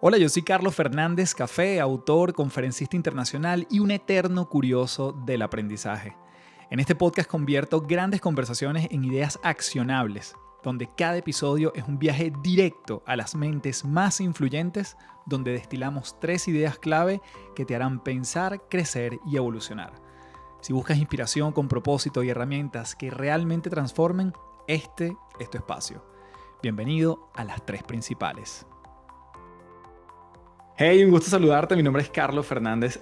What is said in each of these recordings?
Hola, yo soy Carlos Fernández Café, autor, conferencista internacional y un eterno curioso del aprendizaje. En este podcast convierto grandes conversaciones en ideas accionables, donde cada episodio es un viaje directo a las mentes más influyentes, donde destilamos 3 ideas clave que te harán pensar, crecer y evolucionar. Si buscas inspiración con propósito y herramientas que realmente transformen, este es tu espacio. Bienvenido a las 3 principales. Hey, un gusto saludarte. Mi nombre es Carlos Fernández,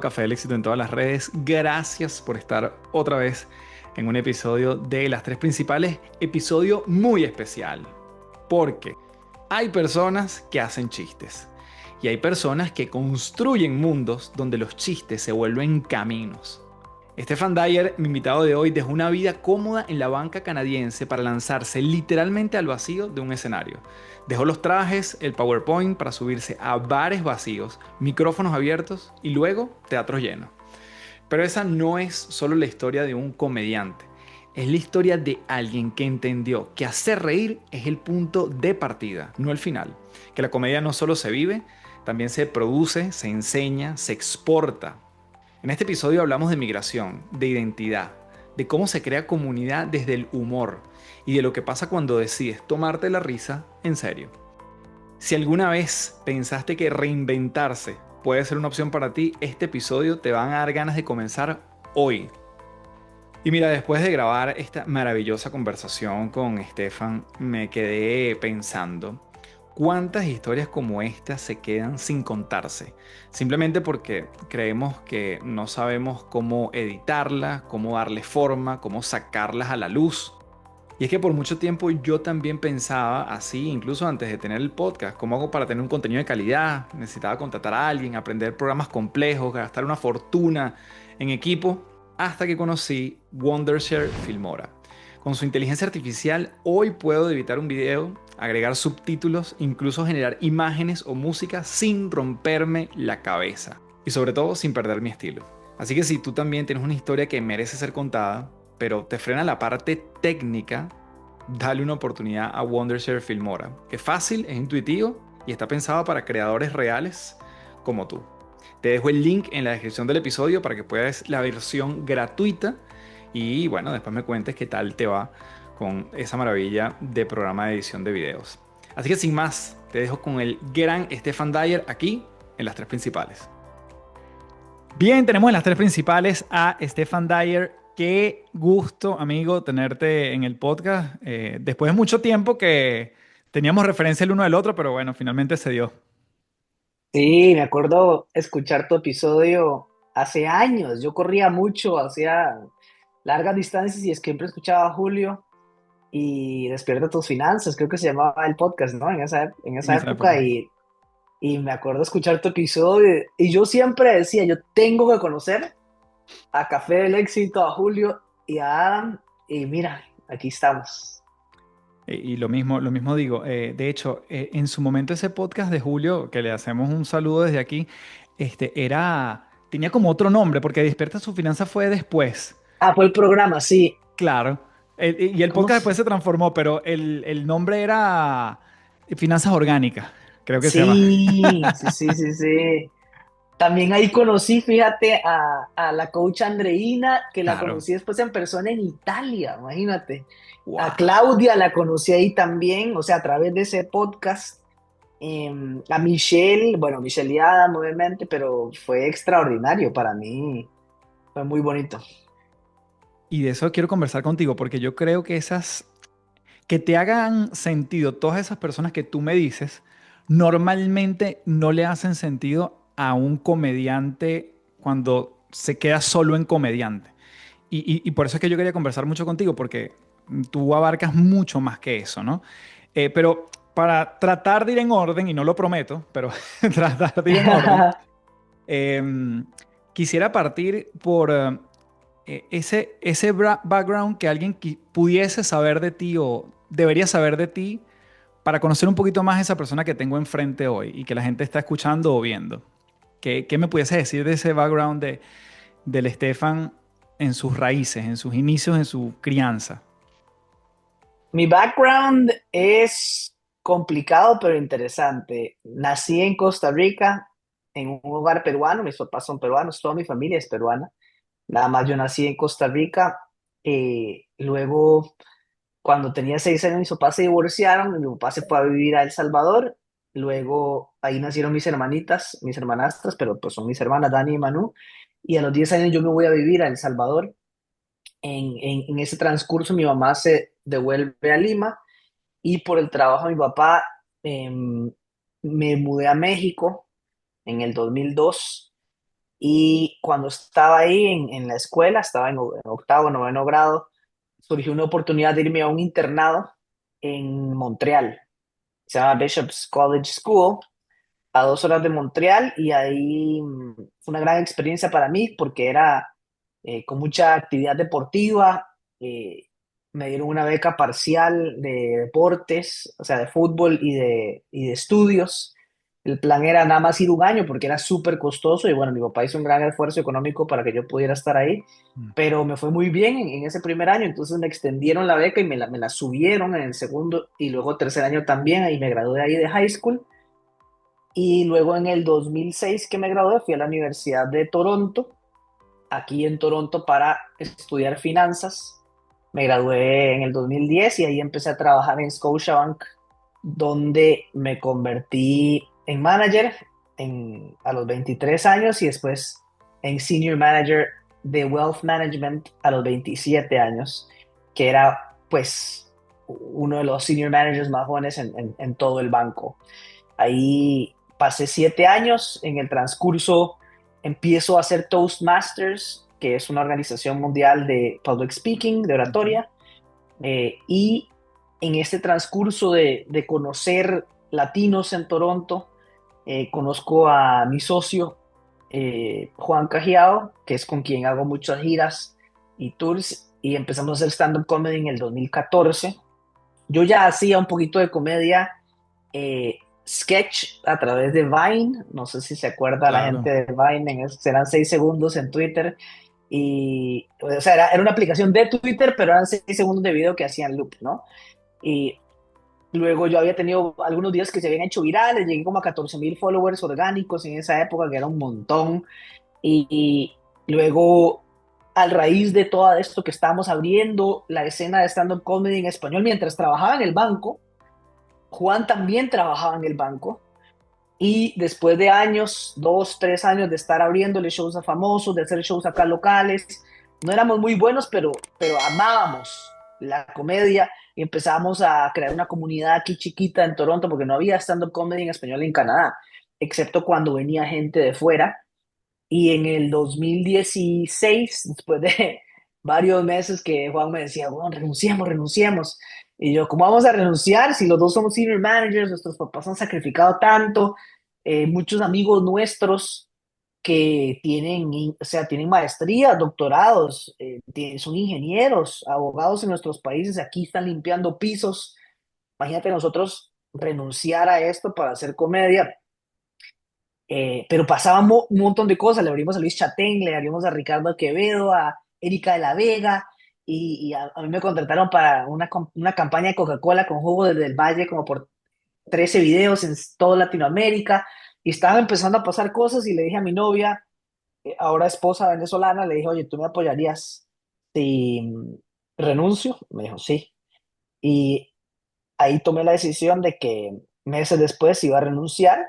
@Café del Éxito en todas las redes. Gracias por estar otra vez en un episodio de las 3 principales. Episodio muy especial, porque hay personas que hacen chistes y hay personas que construyen mundos donde los chistes se vuelven caminos. Stefan Dyer, mi invitado de hoy, dejó una vida cómoda en la banca canadiense para lanzarse literalmente al vacío de un escenario. Dejó los trajes, el PowerPoint para subirse a bares vacíos, micrófonos abiertos y luego teatros llenos. Pero esa no es solo la historia de un comediante. Es la historia de alguien que entendió que hacer reír es el punto de partida, no el final. Que la comedia no solo se vive, también se produce, se enseña, se exporta. En este episodio hablamos de migración, de identidad, de cómo se crea comunidad desde el humor y de lo que pasa cuando decides tomarte la risa en serio. Si alguna vez pensaste que reinventarse puede ser una opción para ti, este episodio te va a dar ganas de comenzar hoy. Y mira, después de grabar esta maravillosa conversación con Stefan, me quedé pensando cuántas historias como esta se quedan sin contarse, simplemente porque creemos que no sabemos cómo editarlas, cómo darle forma, cómo sacarlas a la luz. Y es que por mucho tiempo yo también pensaba así, incluso antes de tener el podcast, cómo hago para tener un contenido de calidad. Necesitaba contratar a alguien, aprender programas complejos, gastar una fortuna en equipo, hasta que conocí Wondershare Filmora. Con su inteligencia artificial, hoy puedo editar un video, agregar subtítulos, incluso generar imágenes o música sin romperme la cabeza. Y sobre todo, sin perder mi estilo. Así que si tú también tienes una historia que merece ser contada, pero te frena la parte técnica, dale una oportunidad a Wondershare Filmora. Es fácil, es intuitivo y está pensado para creadores reales como tú. Te dejo el link en la descripción del episodio para que puedas la versión gratuita y bueno, después me cuentes qué tal te va con esa maravilla de programa de edición de videos. Así que sin más, te dejo con el gran Stefan Dyer aquí en las 3 principales. Bien, tenemos en las 3 principales a Stefan Dyer. Qué gusto, amigo, tenerte en el podcast. Después de mucho tiempo que teníamos referencia el uno del otro, pero bueno, finalmente se dio. Sí, me acuerdo escuchar tu episodio hace años. Yo corría mucho, hacía largas distancias y siempre escuchaba a Julio y Despierta tus finanzas, creo que se llamaba el podcast, ¿no? En En esa esa época época. y me acuerdo escuchar tu episodio y yo siempre decía, yo tengo que conocer a Café del Éxito, a Julio y a Adam y mira, aquí estamos. Y lo mismo digo. De hecho, en su momento ese podcast de Julio, que le hacemos un saludo desde aquí, tenía como otro nombre, porque Despierta su finanza fue después. Ah, fue el programa, sí. Claro. Y el ¿Cómo podcast se? después se transformó, pero el nombre era Finanzas Orgánicas, creo que se llama. Sí, sí, sí, sí, sí. También ahí conocí, fíjate, a la coach Andreina, que la Claro. conocí después en persona en Italia, imagínate. A Wow. Claudia la conocí ahí también, o sea, a través de ese podcast. A Michelle, bueno, Michelle y Adam, obviamente, pero fue extraordinario para mí, fue muy bonito. Y de eso quiero conversar contigo, porque yo creo que que te hagan sentido todas esas personas que tú me dices, normalmente no le hacen sentido a un comediante cuando se queda solo en comediante. Y por eso es que yo quería conversar mucho contigo, porque tú abarcas mucho más que eso, ¿no? Pero para tratar de ir en orden, y no lo prometo, pero tratar de ir en orden, em, quisiera partir por ese background que alguien pudiese saber de ti o debería saber de ti para conocer un poquito más a esa persona que tengo enfrente hoy y que la gente está escuchando o viendo. ¿Qué me pudiese decir de ese background del Estefan en sus raíces, en sus inicios, en su crianza? Mi background es, complicado pero interesante. Nací en Costa Rica, en un hogar peruano, mis papás son peruanos, toda mi familia es peruana. Nada más yo nací en Costa Rica. Luego, cuando tenía 6 años, mis papás se divorciaron, mi papá se fue a vivir a El Salvador. Luego ahí nacieron mis hermanitas, mis hermanastras, pero pues son mis hermanas Dani y Manu. Y a los 10 años yo me voy a vivir a El Salvador. En ese transcurso mi mamá se devuelve a Lima y por el trabajo de mi papá me mudé a México en el 2002. Y cuando estaba ahí en la escuela, estaba en octavo, noveno grado, surgió una oportunidad de irme a un internado en Montreal. Se llama Bishop's College School, a 2 horas de Montreal, y ahí fue una gran experiencia para mí porque era con mucha actividad deportiva. eh, Me dieron una beca parcial de deportes, o sea, de fútbol y de estudios. El plan era nada más ir un año porque era súper costoso y bueno, mi papá hizo un gran esfuerzo económico para que yo pudiera estar ahí, Mm. pero me fue muy bien en ese primer año, entonces me extendieron la beca y me la subieron en el segundo y luego tercer año también, y me gradué ahí de high school. Y luego en el 2006 que me gradué, fui a la Universidad de Toronto, aquí en Toronto, para estudiar finanzas. Me gradué en el 2010 y ahí empecé a trabajar en Scotiabank, donde me convertí en manager a los 23 años y después en senior manager de wealth management a los 27 años, que era pues uno de los senior managers más jóvenes en todo el banco. Ahí pasé 7 años. En el transcurso empiezo a hacer Toastmasters, que es una organización mundial de public speaking, de Ujú. oratoria. Y en este transcurso de conocer latinos en Toronto, conozco a mi socio, Juan Cajiao, que es con quien hago muchas giras y tours, y empezamos a hacer stand-up comedy en el 2014. Yo ya hacía un poquito de comedia, sketch a través de Vine. No sé si se acuerda la gente Claro. de Vine, serán 6 segundos en Twitter. Y, o sea, era una aplicación de Twitter, pero eran 6 segundos de video que hacían loop, ¿no? Y luego yo había tenido algunos días que se habían hecho virales, llegué como a 14,000 followers orgánicos en esa época, que era un montón. Y luego, a raíz de todo esto que estábamos abriendo la escena de stand-up comedy en español, mientras trabajaba en el banco, Juan también trabajaba en el banco. Y después de años, 2, 3 años de estar abriéndole shows a famosos, de hacer shows acá locales, no éramos muy buenos, pero amábamos la comedia y empezamos a crear una comunidad aquí chiquita en Toronto porque no había stand-up comedy en español en Canadá, excepto cuando venía gente de fuera. Y en el 2016, después de varios meses que Juan me decía, bueno, renunciemos, renunciemos. Y yo, ¿cómo vamos a renunciar si los dos somos senior managers? Nuestros papás han sacrificado tanto. Muchos amigos nuestros que o sea, tienen maestrías, doctorados, son ingenieros, abogados en nuestros países, aquí están limpiando pisos. Imagínate nosotros renunciar a esto para hacer comedia. Pero pasaban un montón de cosas. Le abrimos a Luis Chatén, le abrimos a Ricardo Quevedo, a Erika de la Vega, y a mí me contrataron para una campaña de Coca-Cola con jugo desde el Valle, como por 13 videos en toda Latinoamérica. Y estaban empezando a pasar cosas y le dije a mi novia, ahora esposa venezolana, le dije, oye, ¿tú me apoyarías si renuncio? Me dijo, sí. Y ahí tomé la decisión de que meses después iba a renunciar.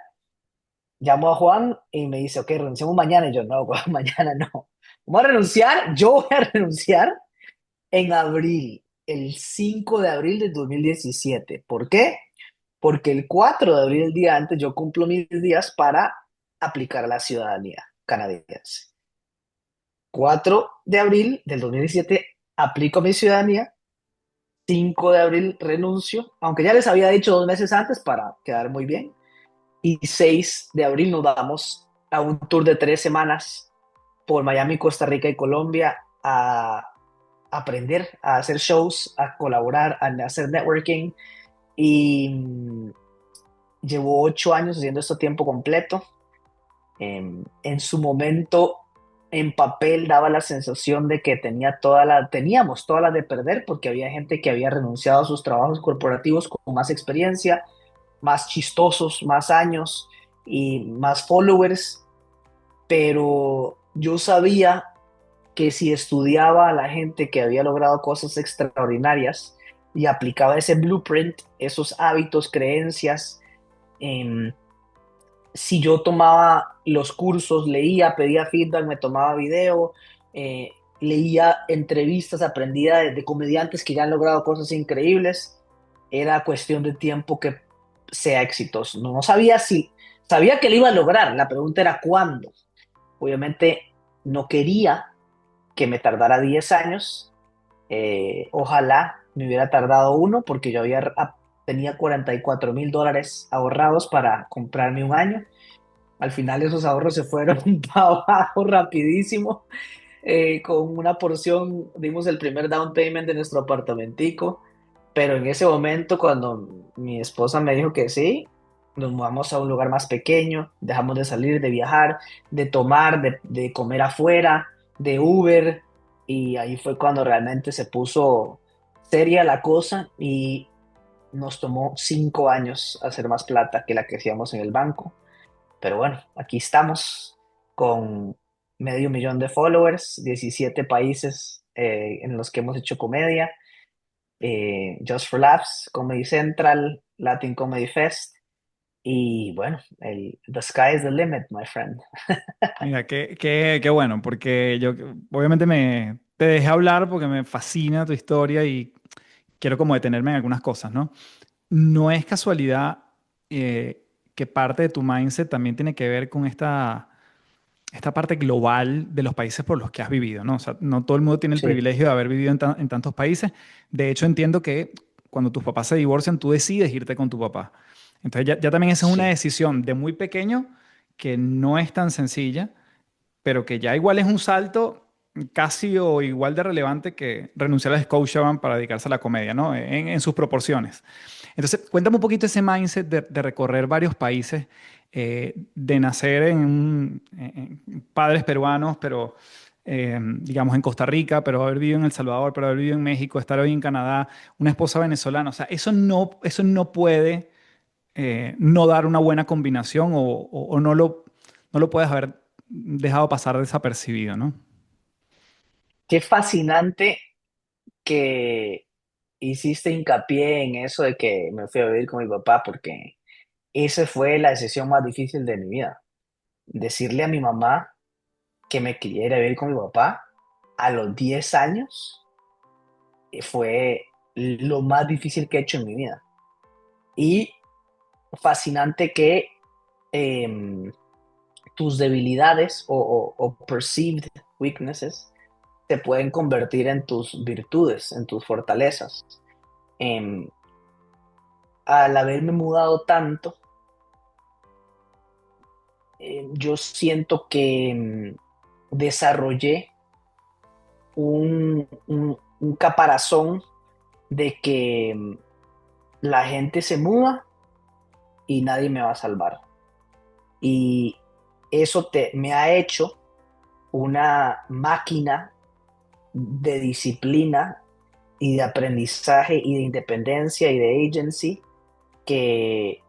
Llamo a Juan y me dice, ok, renunciamos mañana. Y yo, no, Juan, mañana no. Vamos a renunciar, yo voy a renunciar en abril, el 5 de abril de 2017. ¿Por qué? Porque el 4 de abril, el día antes, yo cumplo mis días para aplicar a la ciudadanía canadiense. 4 de abril del 2017 aplico mi ciudadanía. 5 de abril renuncio, aunque ya les había dicho 2 meses antes para quedar muy bien. Y 6 de abril nos vamos a un tour de 3 semanas por Miami, Costa Rica y Colombia a aprender, a hacer shows, a colaborar, a hacer networking. Y llevo 8 años haciendo esto a tiempo completo. En su momento, en papel, daba la sensación de que teníamos todas las de perder porque había gente que había renunciado a sus trabajos corporativos con más experiencia, más chistosos, más años y más followers, pero yo sabía que si estudiaba a la gente que había logrado cosas extraordinarias y aplicaba ese blueprint, esos hábitos, creencias, em, si yo tomaba los cursos, leía, pedía feedback, me tomaba video, leía entrevistas, aprendía de comediantes que ya han logrado cosas increíbles, era cuestión de tiempo que sea exitoso. No sabía si, sabía que lo iba a lograr, la pregunta era cuándo. Obviamente no quería que me tardara 10 años, ojalá me hubiera tardado uno porque yo tenía $44,000 ahorrados para comprarme un año. Al final esos ahorros se fueron para abajo rapidísimo. Con una porción dimos el primer down payment de nuestro apartamentico, pero en ese momento cuando mi esposa me dijo que sí, nos mudamos a un lugar más pequeño, dejamos de salir, de viajar, de tomar, de comer afuera, de Uber, y ahí fue cuando realmente se puso seria la cosa y nos tomó 5 años hacer más plata que la que hacíamos en el banco. Pero bueno, aquí estamos con medio millón de followers, 17 países en los que hemos hecho comedia, Just for Laughs, Comedy Central, Latin Comedy Fest, y bueno, the sky is the limit, my friend. Mira, qué bueno, porque yo obviamente te dejé hablar porque me fascina tu historia y quiero como detenerme en algunas cosas, ¿no? No es casualidad que parte de tu mindset también tiene que ver con esta parte global de los países por los que has vivido, ¿no? O sea, no todo el mundo tiene el Sí, privilegio de haber vivido en tantos países. De hecho, entiendo que cuando tus papás se divorcian, tú decides irte con tu papá. Entonces, ya también esa es una sí. decisión de muy pequeño que no es tan sencilla, pero que ya igual es un salto casi o igual de relevante que renunciar a Scotiabank para dedicarse a la comedia, ¿no? En sus proporciones. Entonces, cuéntame un poquito ese mindset de recorrer varios países, de nacer en padres peruanos, pero digamos en Costa Rica, pero haber vivido en El Salvador, pero haber vivido en México, estar hoy en Canadá, una esposa venezolana. O sea, eso no puede no dar una buena combinación o no lo puedes haber dejado pasar desapercibido, ¿no? Qué fascinante que hiciste hincapié en eso de que me fui a vivir con mi papá, porque esa fue la decisión más difícil de mi vida. Decirle a mi mamá que me quería ir a vivir con mi papá a los 10 años fue lo más difícil que he hecho en mi vida. Y fascinante que eh, tus debilidades o perceived weaknesses se pueden convertir en tus virtudes, en tus fortalezas. Eh, Al haberme mudado tanto, yo siento que desarrollé un caparazón de que la gente se muda y nadie me va a salvar. Y eso me ha hecho una máquina de disciplina y de aprendizaje y de independencia y de agency que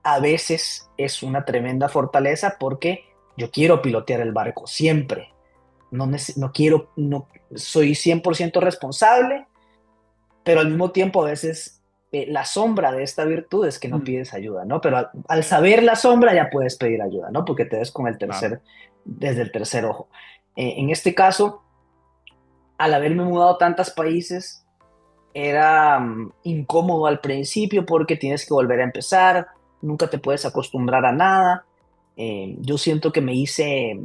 a veces es una tremenda fortaleza porque yo quiero pilotear el barco siempre. No quiero, no soy 100% responsable, pero al mismo tiempo a veces la sombra de esta virtud es que no Mm, pides ayuda, ¿no? Pero al saber la sombra ya puedes pedir ayuda, ¿no? Porque te ves con claro. desde el tercer ojo. En este caso, al haberme mudado a tantos países, era incómodo al principio porque tienes que volver a empezar, nunca te puedes acostumbrar a nada. Yo siento que me hice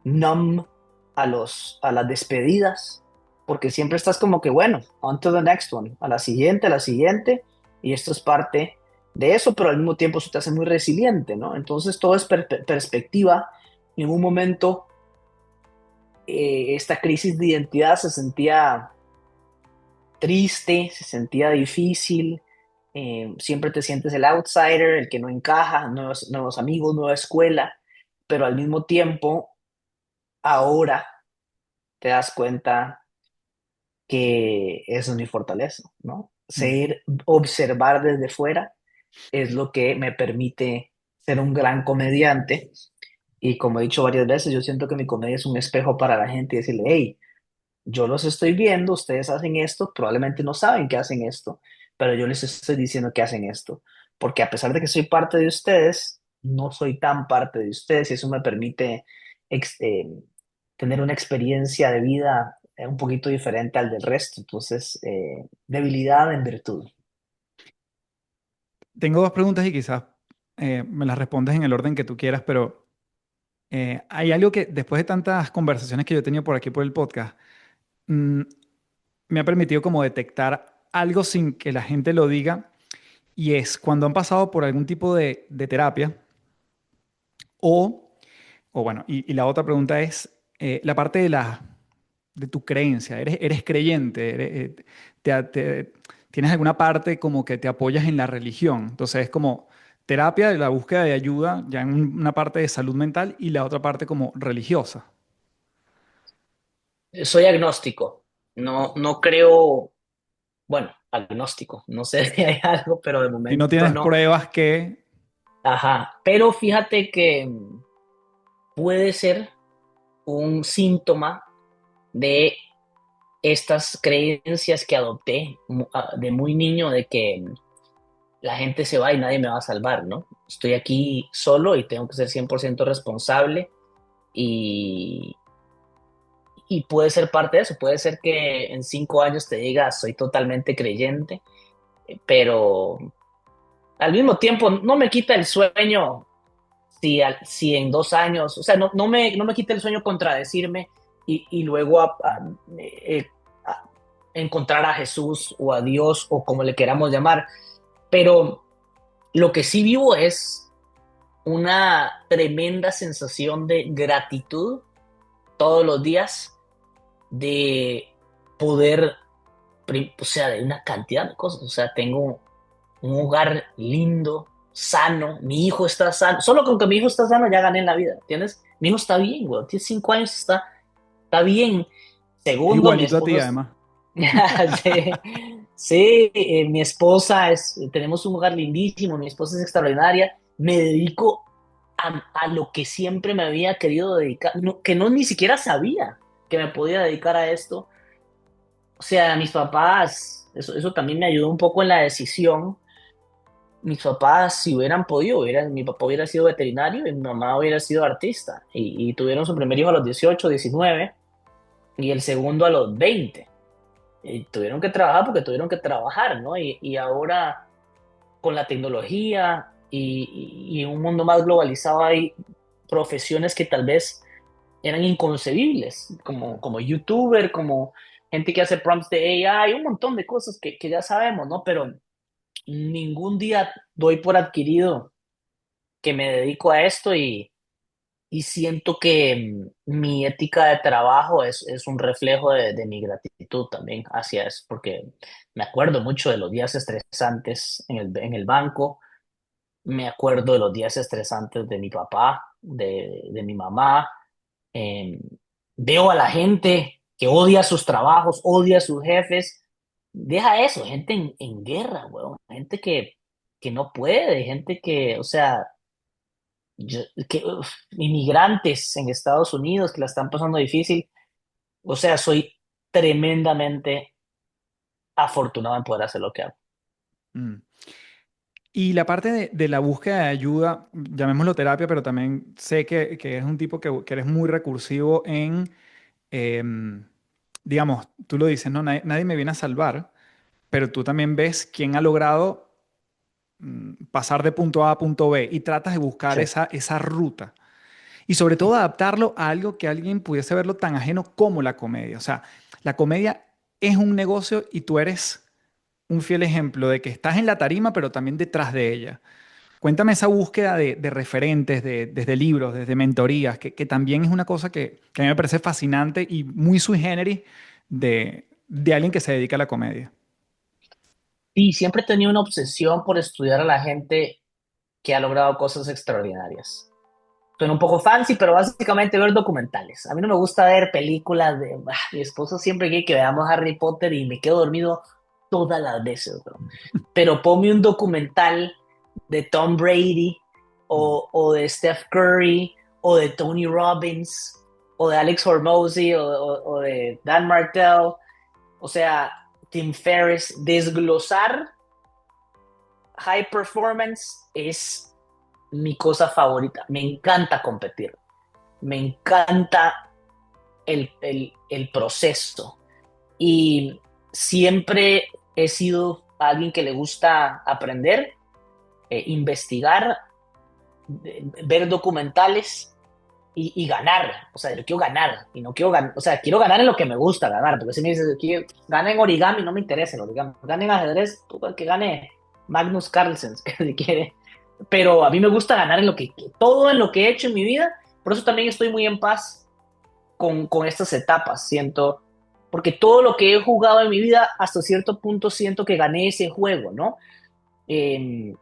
numb a las despedidas, porque siempre estás como que, bueno, on to the next one, a la siguiente, y esto es parte de eso, pero al mismo tiempo eso te hace muy resiliente, ¿no? Entonces todo es perspectiva. En un momento, esta crisis de identidad se sentía triste, se sentía difícil, siempre te sientes el outsider, el que no encaja, nuevos amigos, nueva escuela, pero al mismo tiempo, ahora te das cuenta que eso es mi fortaleza, ¿no? Mm. Observar desde fuera es lo que me permite ser un gran comediante. Y como he dicho varias veces, yo siento que mi comedia es un espejo para la gente y decirle, hey, yo los estoy viendo, ustedes hacen esto, probablemente no saben que hacen esto, pero yo les estoy diciendo que hacen esto, porque a pesar de que soy parte de ustedes, no soy tan parte de ustedes y eso me permite ex- eh, tener una experiencia de vida un poquito diferente al del resto. Entonces, debilidad en virtud. Tengo dos preguntas y quizás me las respondes en el orden que tú quieras, pero hay algo que después de tantas conversaciones que yo he tenido por aquí por el podcast, mm, me ha permitido como detectar algo sin que la gente lo diga, y es cuando han pasado por algún tipo de terapia o, o bueno, y la otra pregunta es la parte de tu creencia. ¿Eres creyente? ¿Tienes alguna parte como que te apoyas en la religión? Entonces es como terapia, la búsqueda de ayuda, ya en una parte de salud mental y la otra parte como religiosa. Soy agnóstico, no creo, bueno, agnóstico, no sé si hay algo, pero de Si no momento tienes no. pruebas que... Ajá, pero fíjate que puede ser un síntoma de estas creencias que adopté de muy niño de que la gente se va y nadie me va a salvar, ¿no? Estoy aquí solo y tengo que ser 100% responsable y, y puede ser parte de eso, puede ser que en 5 años te diga soy totalmente creyente, pero al mismo tiempo no me quita el sueño si en 2 años, o sea, no me quita el sueño contradecirme y luego eh, a encontrar a Jesús o a Dios o como le queramos llamar. Pero lo que sí vivo es una tremenda sensación de gratitud todos los días de poder, o sea, de una cantidad de cosas. O sea, tengo un hogar lindo, sano, mi hijo está sano. Solo con que mi hijo está sano ya gané en la vida, ¿entiendes? Mi hijo está bien, güey, tiene 5 años, está bien. Es Segundo, mi igualito a ti, esposa además. sí, sí, mi esposa tenemos un hogar lindísimo, mi esposa es extraordinaria, me dedico a lo que siempre me había querido dedicar, que no ni siquiera sabía que me podía dedicar a esto. O sea, mis papás, eso también me ayudó un poco en la decisión. Mis papás, si hubieran podido, mi papá hubiera sido veterinario y mi mamá hubiera sido artista. Y tuvieron su primer hijo a los 18, 19 y el segundo a los 20. Y tuvieron que trabajar porque tuvieron que trabajar, ¿no? Y ahora con la tecnología y un mundo más globalizado hay profesiones que tal vez eran inconcebibles, como youtuber, como gente que hace prompts de AI, un montón de cosas que ya sabemos, ¿no? Pero ningún día doy por adquirido que me dedico a esto y siento que mi ética de trabajo es un reflejo de mi gratitud también hacia eso, porque me acuerdo mucho de los días estresantes en el banco, me acuerdo de los días estresantes de mi papá, de mi mamá, eh, veo a la gente que odia sus trabajos, odia a sus jefes, deja eso, gente en guerra, weón, gente que no puede, gente que, o sea inmigrantes en Estados Unidos que la están pasando difícil. O sea, soy tremendamente afortunado en poder hacer lo que hago. Mm. Y la parte de la búsqueda de ayuda, llamémoslo terapia, pero también sé que eres un tipo que eres muy recursivo en, em, digamos, tú lo dices, ¿no? Nadie me viene a salvar, pero tú también ves quién ha logrado pasar de punto A a punto B y tratas de buscar Sí. esa ruta. Y sobre todo adaptarlo a algo que alguien pudiese verlo tan ajeno como la comedia. O sea, la comedia es un negocio y tú eres un fiel ejemplo de que estás en la tarima, pero también detrás de ella. Cuéntame esa búsqueda de referentes, desde libros, desde mentorías, que también es una cosa que a mí me parece fascinante y muy sui generis de alguien que se dedica a la comedia. Y siempre he tenido una obsesión por estudiar a la gente que ha logrado cosas extraordinarias. Suena un poco fancy, pero básicamente ver documentales. A mí no me gusta ver películas de... mi esposo siempre quiere que veamos Harry Potter y me quedo dormido todas las veces, bro. Pero ponme un documental de Tom Brady Mm. o de Steph Curry o de Tony Robbins o de Alex Hormozy o de Dan Martell, o sea, Tim Ferriss, desglosar high performance es mi cosa favorita. Me encanta competir, me encanta el proceso y siempre he sido alguien que le gusta aprender, investigar, ver documentales y ganar. O sea, yo quiero ganar y no quiero ganar. O sea, quiero ganar en lo que me gusta ganar. Porque si me dices que gane en origami, no me interesa el origami. Gane en ajedrez, que gane Magnus Carlsen, que si quiere. Pero a mí me gusta ganar en lo todo en lo que he hecho en mi vida. Por eso también estoy muy en paz con estas etapas. Siento, porque todo lo que he jugado en mi vida, hasta cierto punto siento que gané ese juego, ¿no? Eh,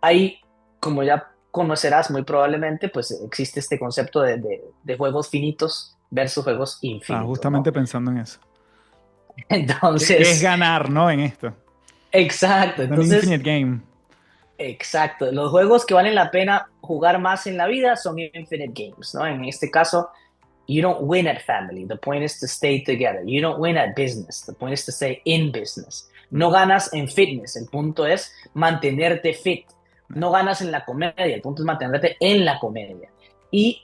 hay, como ya conocerás muy probablemente, pues existe este concepto de juegos finitos versus juegos Estaba infinitos, ¿no? justamente pensando en eso. ¿Qué es Entonces, ganar, no? En esto. exacto, Es un entonces, infinite game. exacto. Los juegos que valen la pena jugar más en la vida son Infinite Games, ¿no? En este caso, you don't win at family. The point is to stay together. You don't win at business. The point is to stay in business. No Mm. ganas en fitness. El punto es mantenerte fit. No ganas en la comedia. El punto es mantenerte en la comedia. Y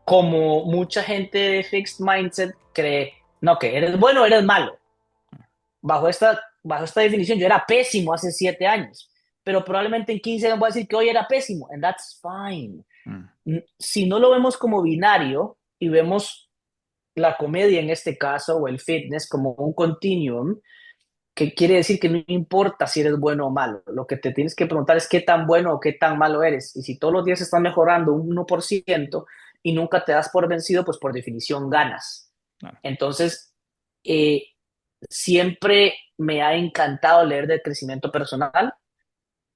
como mucha gente de fixed mindset cree, no, que eres bueno o eres malo. Bajo esta definición, yo era pésimo hace 7 años. Pero probablemente en 15 años voy a decir que hoy era pésimo. And that's fine. Mm. Si no lo vemos como binario y vemos la comedia en este caso o el fitness como un continuum, que quiere decir que no importa si eres bueno o malo, lo que te tienes que preguntar es qué tan bueno o qué tan malo eres. Y si todos los días estás mejorando un 1% y nunca te das por vencido, pues por definición ganas. Claro. Entonces, eh, siempre me ha encantado leer de crecimiento personal,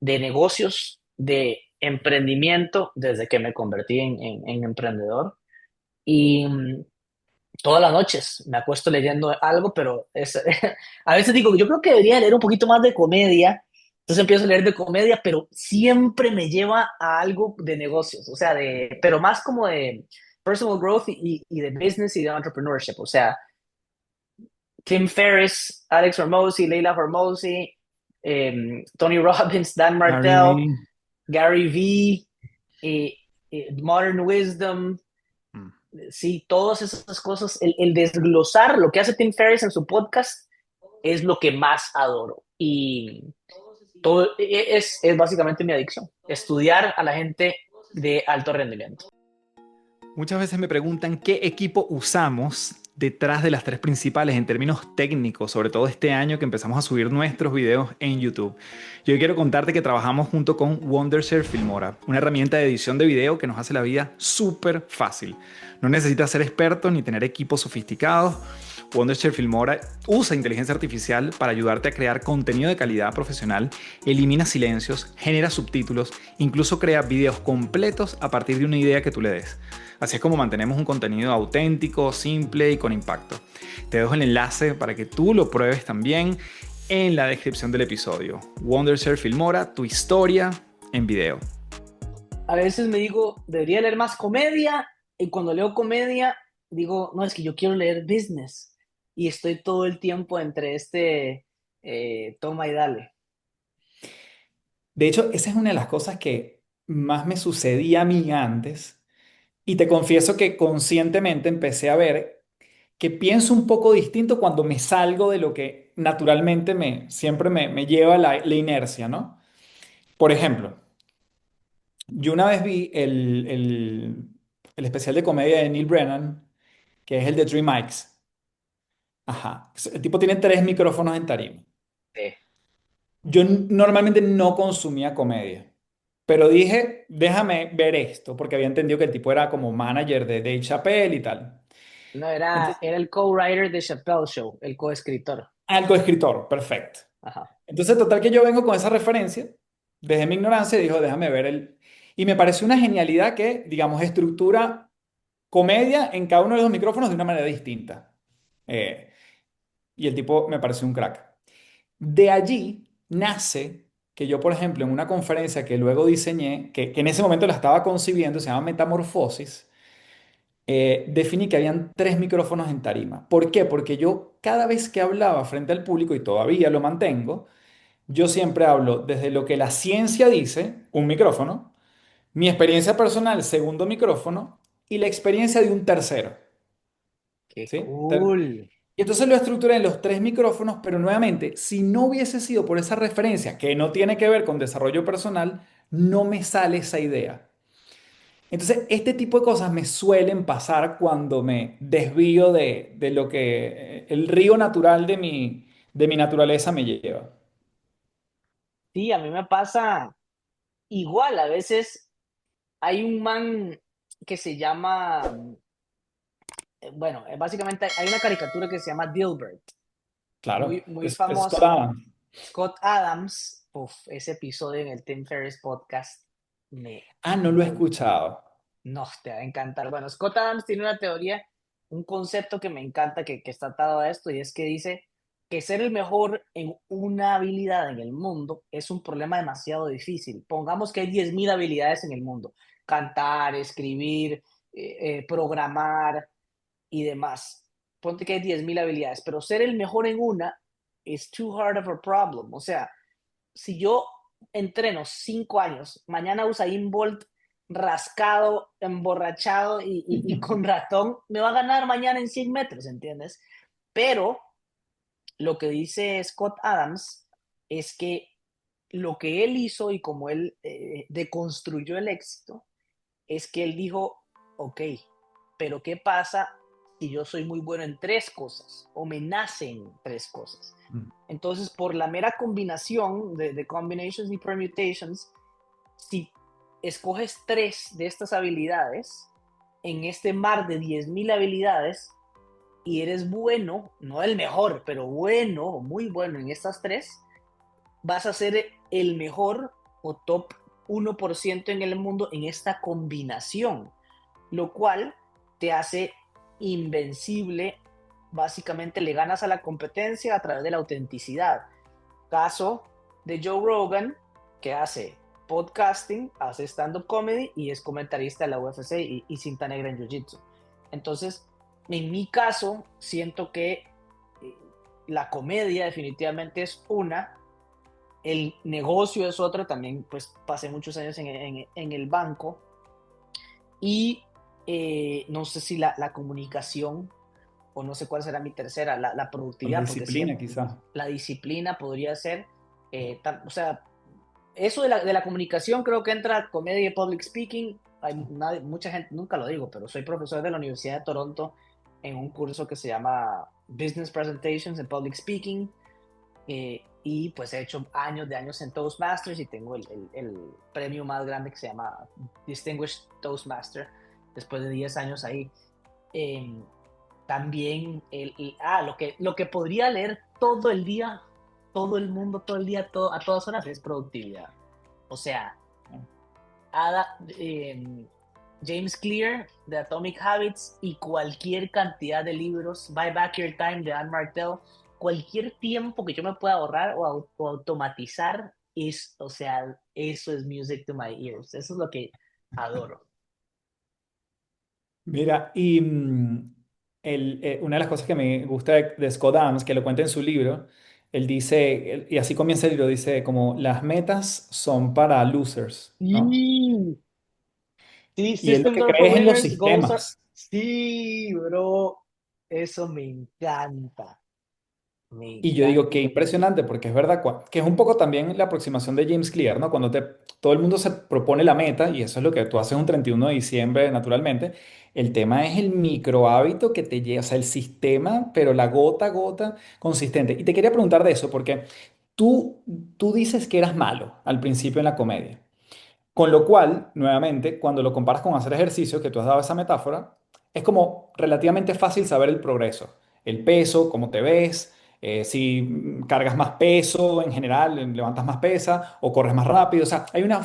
de negocios, de emprendimiento, desde que me convertí en emprendedor. Y todas las noches me acuesto leyendo algo, pero a veces digo, yo creo que debería leer un poquito más de comedia. Entonces empiezo a leer de comedia, pero siempre me lleva a algo de negocios, o sea, pero más como de personal growth y de business y de entrepreneurship. O sea, Tim Ferriss, Alex Hormozy, Leila Hormozy, Tony Robbins, Dan Gary Martell, Vee. Gary Vee, eh, Modern Wisdom. Mm. Sí, todas esas cosas, el desglosar lo que hace Tim Ferriss en su podcast es lo que más adoro. Y todo es básicamente mi adicción, estudiar a la gente de alto rendimiento. Muchas veces me preguntan qué equipo usamos detrás de las tres principales en términos técnicos, sobre todo este año que empezamos a subir nuestros videos en YouTube. Yo quiero contarte que trabajamos junto con Wondershare Filmora, una herramienta de edición de video que nos hace la vida súper fácil. No necesitas ser experto ni tener equipos sofisticados. Wondershare Filmora usa inteligencia artificial para ayudarte a crear contenido de calidad profesional, elimina silencios, genera subtítulos, incluso crea videos completos a partir de una idea que tú le des. Así es como mantenemos un contenido auténtico, simple y con impacto. Te dejo el enlace para que tú lo pruebes también en la descripción del episodio. Wondershare Filmora, tu historia en video. A veces me digo, debería leer más comedia, y cuando leo comedia, digo, no, es que yo quiero leer business, y estoy todo el tiempo entre toma y dale. De hecho, esa es una de las cosas que más me sucedía a mí antes. Y te confieso que conscientemente empecé a ver que pienso un poco distinto cuando me salgo de lo que naturalmente siempre me lleva la inercia, ¿no? Por ejemplo, yo una vez vi el especial de comedia de Neil Brennan, que es el de Three Mics. Ajá. El tipo tiene tres micrófonos en tarima. Sí. Yo normalmente no consumía comedia, pero dije, déjame ver esto, porque había entendido que el tipo era como manager de Dave Chappelle y tal. No, era, Entonces, era el co-writer de Chappelle Show, el co-escritor. algo escritor, perfecto. Ajá. Entonces, total que yo vengo con esa referencia, desde mi ignorancia, dijo, déjame ver el... Y me pareció una genialidad que, digamos, estructura comedia en cada uno de los micrófonos de una manera distinta. Y el tipo me pareció un crack. De allí nace que yo, por ejemplo, en una conferencia que luego diseñé, que en ese momento la estaba concibiendo, se llama Metamorfosis, definí que habían tres micrófonos en tarima. ¿Por qué? Porque yo cada vez que hablaba frente al público, y todavía lo mantengo, yo siempre hablo desde lo que la ciencia dice, un micrófono, mi experiencia personal, segundo micrófono, y la experiencia de un tercero. Qué ¿Sí? cool. Y entonces lo estructuré en los tres micrófonos, pero nuevamente, si no hubiese sido por esa referencia, que no tiene que ver con desarrollo personal, no me sale esa idea. Entonces, este tipo de cosas me suelen pasar cuando me desvío de lo que el río natural de mi naturaleza me lleva. Sí, a mí me pasa igual. A veces hay un man que se llama, bueno, básicamente hay una caricatura que se llama Dilbert, Claro, muy es Scott famosa. Adams. Scott Adams, uf, ese episodio en el Tim Ferriss podcast me, Ah, no lo he me, escuchado. no, te va a encantar. Bueno, Scott Adams tiene una teoría, un concepto que me encanta que está atado a esto y es que dice que ser el mejor en una habilidad en el mundo es un problema demasiado difícil. Pongamos que hay 10.000 habilidades en el mundo: cantar, escribir, programar y demás. Ponte que hay 10.000 habilidades, pero ser el mejor en una es too hard of a problem. O sea, si yo entreno 5 años, mañana Usain Bolt rascado, emborrachado y con ratón, me va a ganar mañana en 100 metros, ¿entiendes? Pero lo que dice Scott Adams es que lo que él hizo y como él deconstruyó el éxito es que él dijo, ok, pero ¿qué pasa si yo soy muy bueno en tres cosas o me nacen tres cosas? Mm. Entonces, por la mera combinación de combinations y permutations, si escoges tres de estas habilidades en este mar de 10.000 habilidades y eres bueno, no el mejor, pero bueno, muy bueno en estas tres, vas a ser el mejor o top 1% en el mundo en esta combinación, lo cual te hace invencible. Básicamente le ganas a la competencia a través de la autenticidad. Caso de Joe Rogan, que hace podcasting, hace stand-up comedy y es comentarista de la UFC y cinta negra en Jiu-Jitsu. Entonces, en mi caso, siento que la comedia definitivamente es una, el negocio es otra. También pues pasé muchos años en el banco y no sé si la comunicación, o no sé cuál será mi tercera, la O la productividad, porque disciplina, siempre quizás. la disciplina podría ser, o sea, eso de la comunicación creo que entra comedia y public speaking. Mucha gente, nunca lo digo, pero soy profesor de la Universidad de Toronto en un curso que se llama Business Presentations and Public Speaking, y pues he hecho años de años en Toastmasters y tengo el premio más grande que se llama Distinguished Toastmaster después de 10 años ahí. Eh, También lo que podría leer todo el día, todo el mundo, todo el día, a todas horas, es productividad. O sea, Ada, James Clear de Atomic Habits y cualquier cantidad de libros, Buy Back Your Time de Anne Martell, cualquier tiempo que yo me pueda ahorrar o automatizar, o sea, eso es music to my ears. Eso es lo que adoro. Mira, y una de las cosas que me gusta de Scott Adams, que lo cuenta en su libro, él dice, y así comienza el libro, dice como las metas son para losers, ¿no? Sí, sí, Y él lo systems que are for cree es en los winners, goals are. sistemas. Sí, bro. Eso me encanta. Me Y yo digo, qué encanta. impresionante, porque es verdad, que es un poco también la aproximación de James Clear, ¿no? Todo el mundo se propone la meta, y eso es lo que tú haces un 31 de diciembre, naturalmente, el tema es el micro hábito que te lleva, o sea, el sistema, pero la gota a gota consistente. Y te quería preguntar de eso, porque tú, tú dices que eras malo al principio en la comedia. Con lo cual, nuevamente, cuando lo comparas con hacer ejercicio, que tú has dado esa metáfora, es como relativamente fácil saber el progreso, el peso, cómo te ves, si cargas más peso en general, levantas más pesa o corres más rápido. O sea, hay una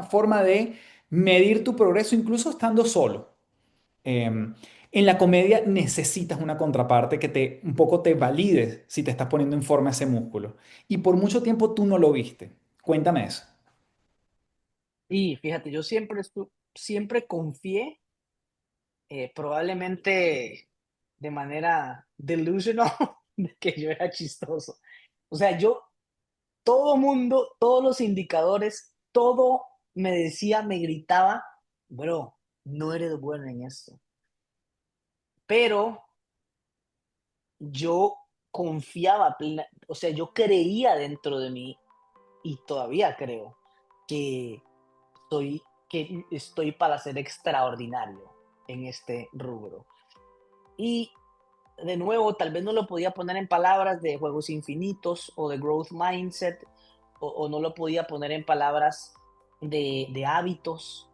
forma de medir tu progreso incluso estando solo. En la comedia necesitas una contraparte que un poco te valide si te estás poniendo en forma ese músculo. Y por mucho tiempo tú no lo viste. Cuéntame eso. Y fíjate, yo siempre confié, probablemente de manera delusional, de que yo era chistoso. O sea, todo mundo, todos los indicadores, todo me decía, me gritaba, bro, no eres bueno en esto. Pero yo confiaba, o sea, yo creía dentro de mí y todavía creo que que estoy para ser extraordinario en este rubro. Y de nuevo, tal vez no lo podía poner en palabras de juegos infinitos o de growth mindset, o no lo podía poner en palabras de hábitos,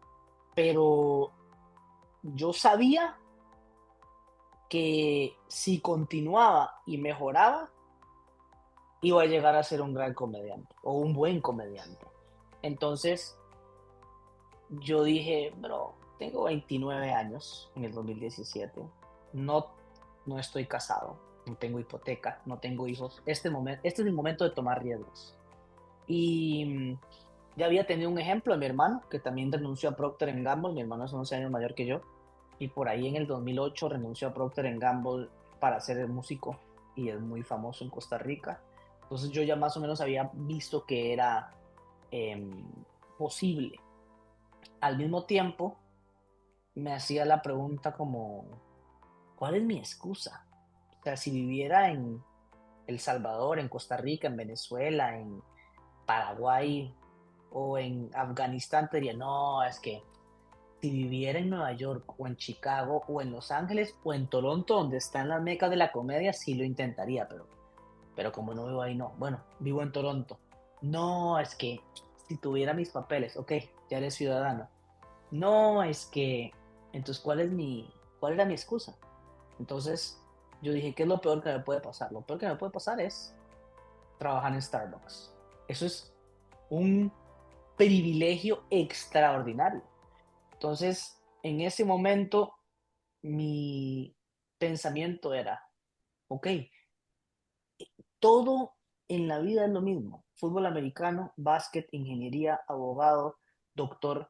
pero yo sabía que si continuaba y mejoraba, iba a llegar a ser un gran comediante o un buen comediante. Entonces, yo dije, bro, tengo 29 años en el 2017, no, no estoy casado, no tengo hipoteca, no tengo hijos. Este es el momento de tomar riesgos. Y ya había tenido un ejemplo de mi hermano, que también renunció a Procter Gamble. Mi hermano es 11 años mayor que yo. Y por ahí en el 2008 renunció a Procter Gamble para ser músico y es muy famoso en Costa Rica. Entonces yo ya más o menos había visto que era eh, posible. Al mismo tiempo, me hacía la pregunta como, ¿cuál es mi excusa? O sea, si viviera en El Salvador, en Costa Rica, en Venezuela, en Paraguay o en Afganistán, te diría, no, es que si viviera en Nueva York o en Chicago o en Los Ángeles o en Toronto, donde están las mecas de la comedia, sí lo intentaría, pero como no vivo ahí, no. Bueno, vivo en Toronto. No, es que si tuviera mis papeles, ok, ya eres ciudadano. No, es que, entonces, cuál era mi excusa? Entonces, yo dije, ¿qué es lo peor que me puede pasar? Lo peor que me puede pasar es trabajar en Starbucks. Eso es un privilegio extraordinario. Entonces, en ese momento, mi pensamiento era, ok, todo en la vida es lo mismo. Fútbol americano, básquet, ingeniería, abogado, doctor.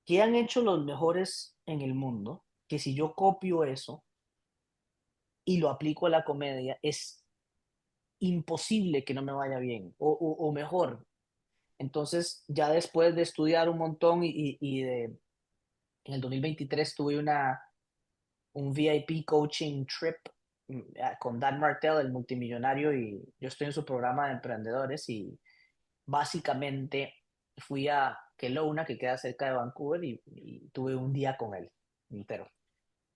¿Qué han hecho los mejores en el mundo? Que si yo copio eso y lo aplico a la comedia, es imposible que no me vaya bien o mejor. Entonces, ya después de estudiar un montón en el 2023 tuve un VIP coaching trip con Dan Martell, el multimillonario, y yo estoy en su programa de emprendedores y básicamente fui a Kelowna, que queda cerca de Vancouver, y tuve un día con él entero,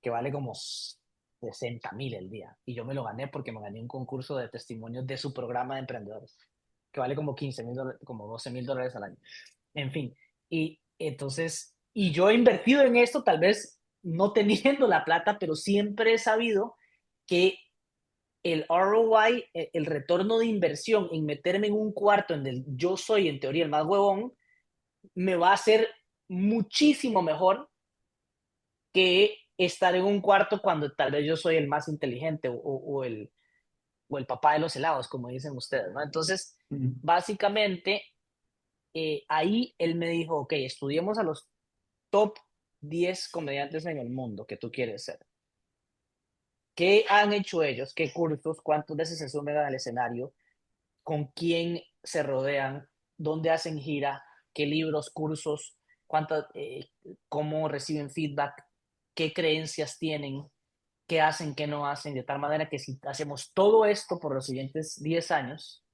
que vale como 60,000 el día. Y yo me lo gané porque me gané un concurso de testimonios de su programa de emprendedores, que vale como 15,000 dólares, como 12,000 dólares al año. En fin, y entonces, y yo he invertido en esto, tal vez no teniendo la plata, pero siempre he sabido que el ROI, el retorno de inversión en meterme en un cuarto en el yo soy en teoría el más huevón, me va a hacer muchísimo mejor que estar en un cuarto cuando tal vez yo soy el más inteligente o el papá de los helados, como dicen ustedes, ¿no? Entonces, Ujú. básicamente, ahí él me dijo, ok, estudiemos a los top 10 comediantes en el mundo que tú quieres ser. ¿Qué han hecho ellos? ¿Qué cursos? ¿Cuántas veces se suben al escenario? ¿Con quién se rodean? ¿Dónde hacen gira? ¿Qué libros, cursos? ¿Cómo reciben feedback? ¿Qué creencias tienen? ¿Qué hacen, qué no hacen? De tal manera que si hacemos todo esto por los siguientes 10 años,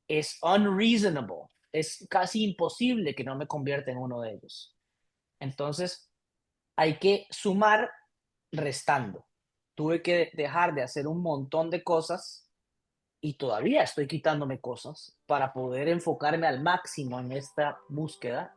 es unreasonable. Es casi imposible que no me convierta en uno de ellos. Entonces, hay que sumar restando. Tuve que dejar de hacer un montón de cosas y todavía estoy quitándome cosas para poder enfocarme al máximo en esta búsqueda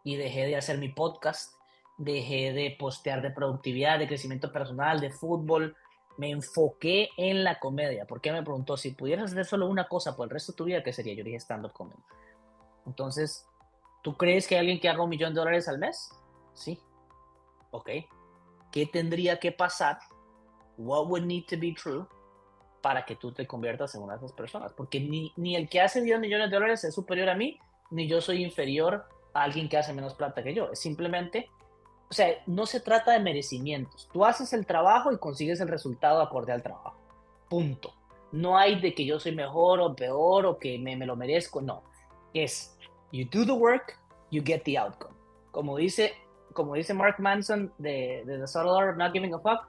y dejé de hacer mi podcast, dejé de postear de productividad, de crecimiento personal, de fútbol, me enfoqué en la comedia. ¿Por qué me preguntó si pudieras hacer solo una cosa por el resto de tu vida? ¿Qué sería? Yo dije stand-up comedy. Entonces, ¿tú crees que hay alguien que haga $1,000,000 al mes? Sí, ok. ¿Qué tendría que pasar? What would need to be true para que tú te conviertas en una de esas personas. Porque ni el que hace 10 millones de dólares es superior a mí, ni yo soy inferior a alguien que hace menos plata que yo. Es simplemente, o sea, no se trata de merecimientos. Tú haces el trabajo y consigues el resultado acorde al trabajo. Punto. No hay de que yo soy mejor o peor o que me lo merezco. No. Es, you do the work, you get the outcome. Como dice, como dice Mark Manson de The Subtle Art of Not Giving a Fuck,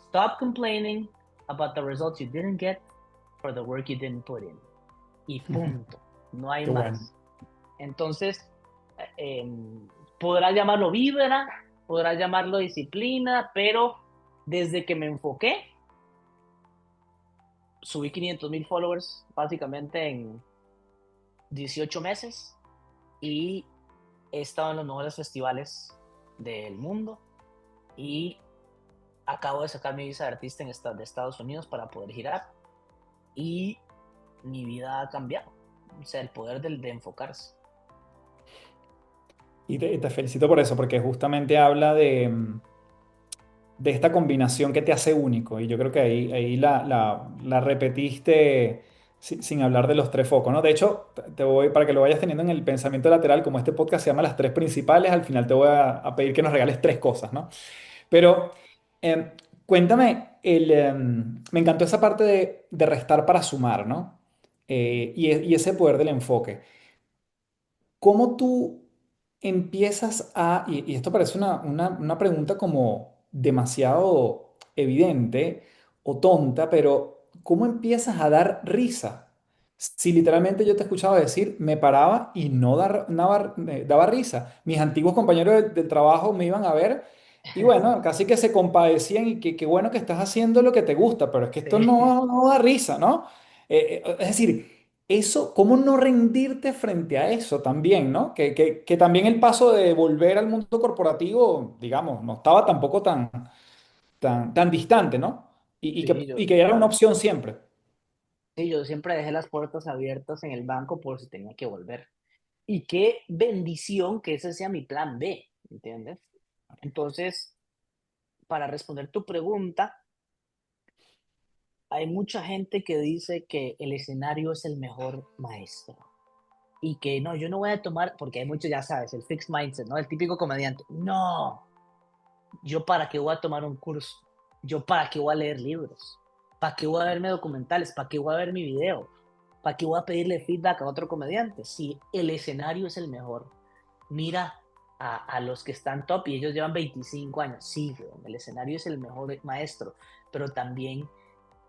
stop complaining about the results you didn't get for the work you didn't put in. Y punto. No hay Qué bueno. más. Entonces, eh, podrás llamarlo vibra, podrás llamarlo disciplina, pero desde que me enfoqué, subí 500,000 followers básicamente en 18 meses y he estado en los mejores festivales del mundo y acabo de sacar mi visa de artista de Estados Unidos para poder girar y mi vida ha cambiado. O sea, el poder de enfocarse. Y te felicito por eso, porque justamente habla de esta combinación que te hace único. Y yo creo que ahí la repetiste sin hablar de los tres focos, ¿no? De hecho, te voy, para que lo vayas teniendo en el pensamiento lateral, como este podcast se llama Las Tres Principales, al final te voy a pedir que nos regales tres cosas, ¿no? Pero em, cuéntame, me encantó esa parte de restar para sumar, ¿no? Y ese poder del enfoque. ¿Cómo tú empiezas y esto parece una pregunta como demasiado evidente o tonta, pero ¿cómo empiezas a dar risa? Si literalmente yo te escuchaba decir, me paraba y no daba risa. Mis antiguos compañeros del trabajo me iban a ver y bueno, casi que se compadecían y que qué bueno que estás haciendo lo que te gusta, pero es que esto Sí, no da risa, ¿no? Es decir, eso, ¿cómo no rendirte frente a eso también, ¿no? Que también el paso de volver al mundo corporativo, digamos, no estaba tampoco tan distante, ¿no? sí, Y que era una opción siempre. sí, yo siempre dejé las puertas abiertas en el banco por si tenía que volver. Y qué bendición que ese sea mi plan B, ¿entiendes? Entonces, para responder tu pregunta, hay mucha gente que dice que el escenario es el mejor maestro y que no, yo no voy a tomar, porque hay muchos, ya sabes, el fixed mindset, ¿no? El típico comediante. No, yo para qué voy a tomar un curso, yo para qué voy a leer libros, para qué voy a verme documentales, para qué voy a ver mi video, para qué voy a pedirle feedback a otro comediante. Si el escenario es el mejor, mira a los que están top y ellos llevan 25 años. Sí, el escenario es el mejor maestro, pero también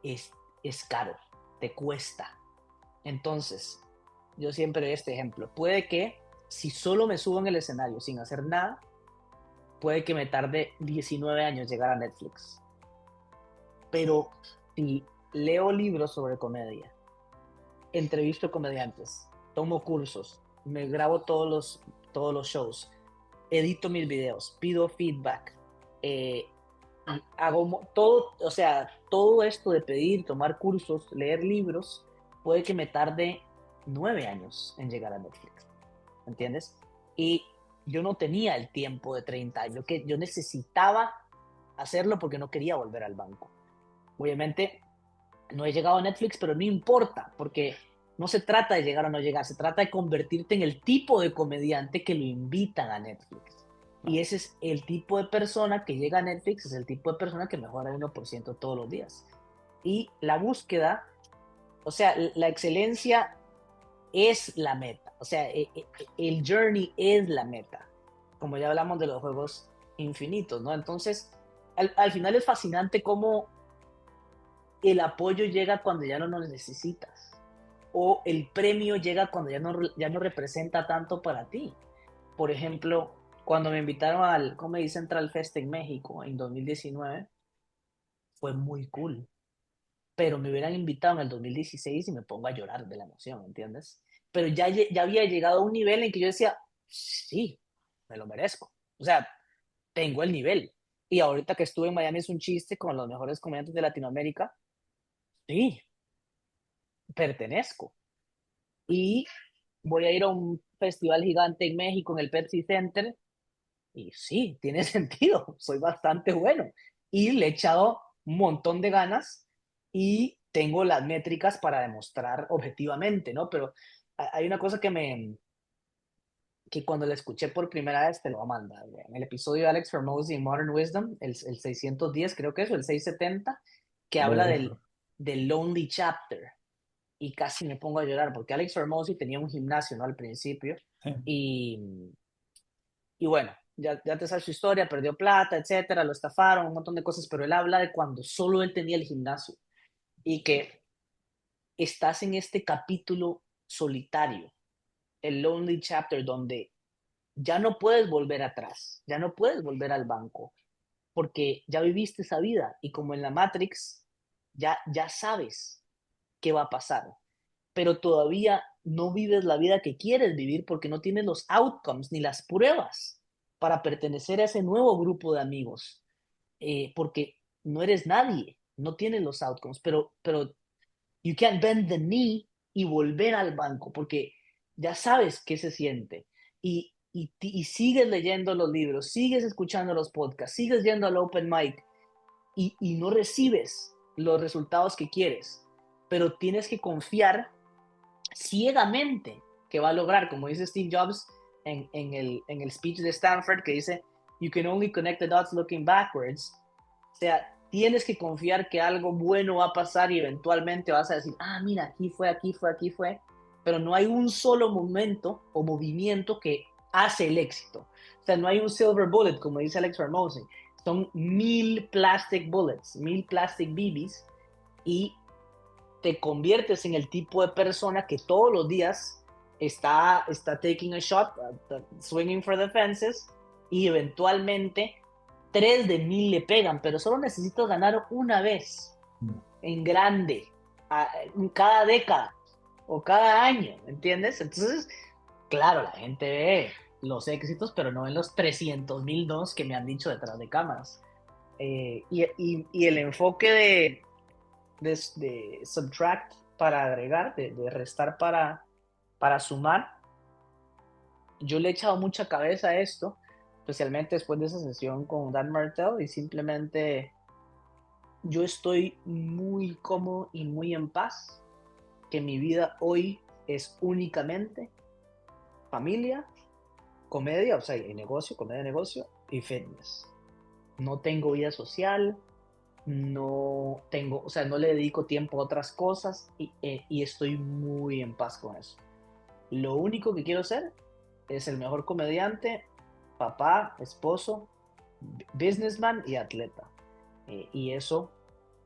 es, es caro, te cuesta. Entonces, yo siempre doy este ejemplo. Puede que si solo me subo en el escenario sin hacer nada, puede que me tarde 19 años llegar a Netflix. Pero si leo libros sobre comedia, entrevisto comediantes, tomo cursos, me grabo todos los shows, edito mis videos, pido feedback, eh, hago todo, o sea, todo esto de pedir, tomar cursos, leer libros, puede que me tarde 9 años en llegar a Netflix, ¿entiendes? Y yo no tenía el tiempo de 30 años, que yo necesitaba hacerlo porque no quería volver al banco. Obviamente, no he llegado a Netflix, pero no importa, porque no se trata de llegar o no llegar, se trata de convertirte en el tipo de comediante que lo invitan a Netflix. Y ese es el tipo de persona que llega a Netflix, es el tipo de persona que mejora el 1% todos los días. Y la búsqueda, o sea, la excelencia es la meta, o sea, el journey es la meta, como ya hablamos de los juegos infinitos, ¿no? Entonces, al final es fascinante cómo el apoyo llega cuando ya no lo necesitas o el premio llega cuando ya no representa tanto para ti. Por ejemplo, cuando me invitaron al Comedy Central Fest en México en 2019, fue muy cool, pero me hubieran invitado en el 2016 y me pongo a llorar de la emoción, ¿entiendes? Pero ya había llegado a un nivel en que yo decía, sí, me lo merezco. O sea, tengo el nivel. Y ahorita que estuve en Miami es un chiste con los mejores comediantes de Latinoamérica. Sí, pertenezco. Y voy a ir a un festival gigante en México, en el Pepsi Center, y sí, tiene sentido, soy bastante bueno. Y le he echado un montón de ganas y tengo las métricas para demostrar objetivamente, ¿no? Pero hay una cosa que cuando la escuché por primera vez te lo voy a mandar. En el episodio de Alex Hormozy en Modern Wisdom, el 610 creo que es, o el 670, que Lo voy a habla buscar. del Lonely Chapter. Y casi me pongo a llorar porque Alex Hormozy tenía un gimnasio, ¿no? Al principio. Sí. Y, y bueno, ya te sabes su historia, perdió plata, etcétera, lo estafaron, un montón de cosas, pero él habla de cuando solo él tenía el gimnasio y que estás en este capítulo solitario, el Lonely Chapter, donde ya no puedes volver atrás, ya no puedes volver al banco, porque ya viviste esa vida y como en la Matrix, ya sabes qué va a pasar, pero todavía no vives la vida que quieres vivir porque no tienes los outcomes ni las pruebas para pertenecer a ese nuevo grupo de amigos, porque no eres nadie, no tienes los outcomes, pero you can't bend the knee y volver al banco porque ya sabes qué se siente y sigues leyendo los libros, sigues escuchando los podcasts, sigues yendo al open mic y no recibes los resultados que quieres, pero tienes que confiar ciegamente que va a lograr, como dice Steve Jobs en el speech de Stanford, que dice, you can only connect the dots looking backwards. O sea, tienes que confiar que algo bueno va a pasar y eventualmente vas a decir, ah, mira, aquí fue, aquí fue, aquí fue, pero no hay un solo momento o movimiento que hace el éxito. O sea, no hay un silver bullet, como dice Alex Hormozy. Son 1000 plastic bullets, 1000 plastic BBs, y te conviertes en el tipo de persona que todos los días está taking a shot, swinging for the fences, y eventualmente 3 de 1000 le pegan, pero solo necesitas ganar una vez, en grande, cada década o cada año, ¿entiendes? Entonces, claro, la gente ve los éxitos, pero no en los 300,000 dons que me han dicho detrás de cámaras. Y el enfoque de subtract para agregar, de restar para sumar, yo le he echado mucha cabeza a esto, especialmente después de esa sesión con Dan Martell, y simplemente yo estoy muy cómodo y muy en paz, que mi vida hoy es únicamente familia, comedia, o sea, y negocio, comedia, negocio y fitness. No tengo vida social, no tengo, o sea, no le dedico tiempo a otras cosas y estoy muy en paz con eso. Lo único que quiero ser es el mejor comediante, papá, esposo, businessman y atleta. Y eso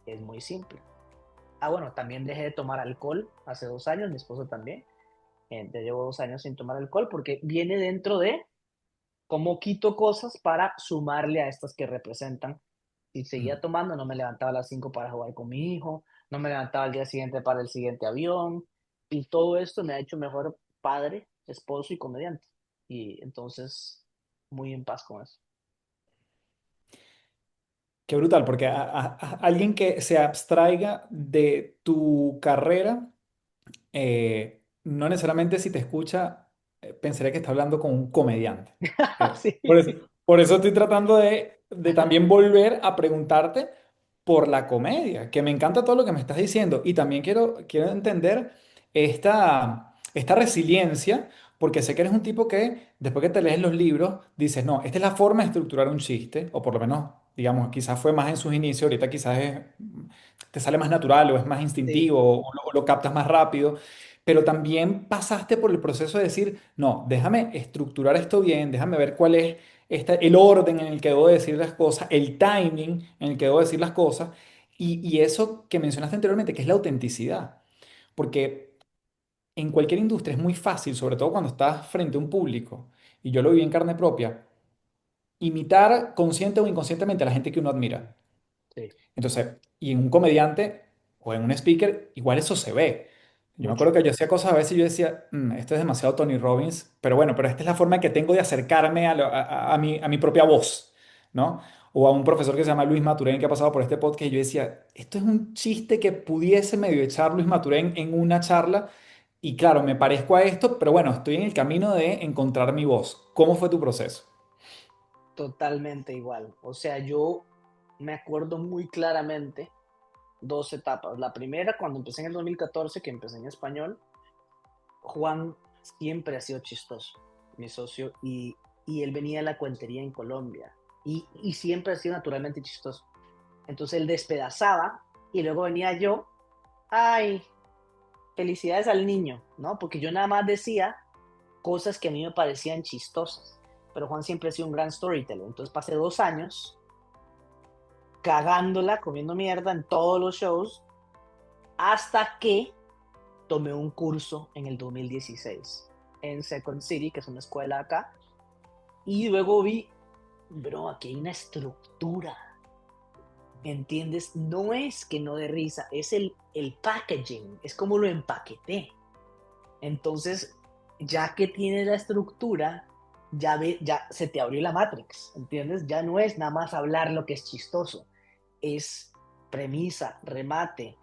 es muy simple. Ah, bueno, también dejé de tomar alcohol hace 2 años, mi esposo también. Ya llevo 2 años sin tomar alcohol porque viene dentro de cómo quito cosas para sumarle a estas que representan. Si seguía Mm. tomando, no me levantaba a las 5 para jugar con mi hijo, no me levantaba al día siguiente para el siguiente avión, y todo esto me ha hecho mejor padre, esposo y comediante. Y entonces, muy en paz con eso. Qué brutal, porque alguien que se abstraiga de tu carrera, no necesariamente si te escucha, pensaría que está hablando con un comediante. Por eso, Sí, por eso estoy tratando de también volver a preguntarte por la comedia, que me encanta todo lo que me estás diciendo. Y también quiero entender esta resiliencia, porque sé que eres un tipo que después que te lees los libros, dices, no, esta es la forma de estructurar un chiste, o por lo menos, digamos, quizás fue más en sus inicios, ahorita quizás te sale más natural o es más sí, instintivo o lo captas más rápido. Pero también pasaste por el proceso de decir, no, déjame estructurar esto bien, déjame ver cuál es el orden en el que debo decir las cosas, el timing en el que debo decir las cosas, y eso que mencionaste anteriormente, que es la autenticidad. Porque en cualquier industria es muy fácil, sobre todo cuando estás frente a un público, y yo lo viví en carne propia, imitar consciente o inconscientemente a la gente que uno admira. sí, Entonces, y en un comediante o en un speaker, igual eso se ve. Yo me acuerdo mucho. que yo hacía cosas a veces y yo decía, esto es demasiado Tony Robbins, pero bueno, pero esta es la forma que tengo de acercarme a mi propia voz, ¿no? O a un profesor que se llama Luis Maturén que ha pasado por este podcast y yo decía, esto es un chiste que pudiese medio echar Luis Maturén en una charla y claro, me parezco a esto, pero bueno, estoy en el camino de encontrar mi voz. ¿Cómo fue tu proceso? Totalmente igual. O sea, yo me acuerdo muy claramente dos etapas. La primera, cuando empecé en el 2014, que empecé en español, Juan siempre ha sido chistoso, mi socio, y él venía de la cuentería en Colombia, y siempre ha sido naturalmente chistoso. Entonces él despedazaba, y luego venía yo, ay, felicidades al niño, ¿no? Porque yo nada más decía cosas que a mí me parecían chistosas, pero Juan siempre ha sido un gran storyteller. Entonces pasé 2 años cagándola, comiendo mierda en todos los shows, hasta que tomé un curso en el 2016 en Second City, que es una escuela acá, y luego vi, bro, aquí hay una estructura, ¿entiendes? No es que no dé risa, es el packaging, es como lo empaqueté. Entonces, ya que tienes la estructura, ya se te abrió la Matrix, ¿entiendes? Ya no es nada más hablar lo que es chistoso, es premisa, remate,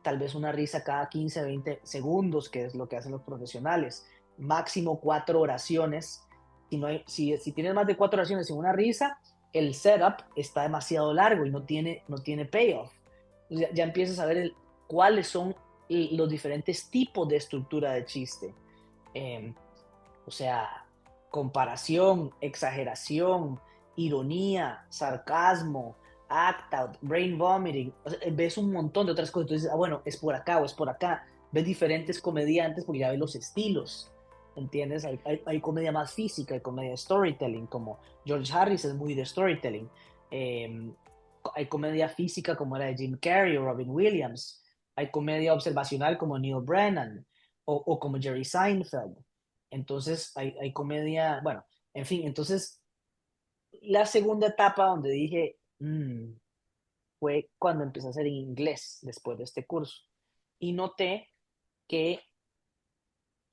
tal vez una risa cada 15, 20 segundos, que es lo que hacen los profesionales, máximo 4 oraciones. Si tienes más de 4 oraciones sin una risa, el setup está demasiado largo y no tiene payoff. Ya empiezas a ver cuáles son los diferentes tipos de estructura de chiste. Eh, o sea, comparación, exageración, ironía, sarcasmo, act out, brain vomiting. O sea, ves un montón de otras cosas. Entonces, bueno, es por acá o es por acá. Ves diferentes comediantes porque ya ves los estilos. ¿Entiendes? Hay comedia más física, hay comedia de storytelling, como George Harris es muy de storytelling. Eh, Hay comedia física como la de Jim Carrey o Robin Williams. Hay comedia observacional como Neil Brennan o como Jerry Seinfeld. Entonces hay comedia, bueno, en fin, entonces la segunda etapa donde dije, fue cuando empecé a hacer inglés después de este curso. Y noté que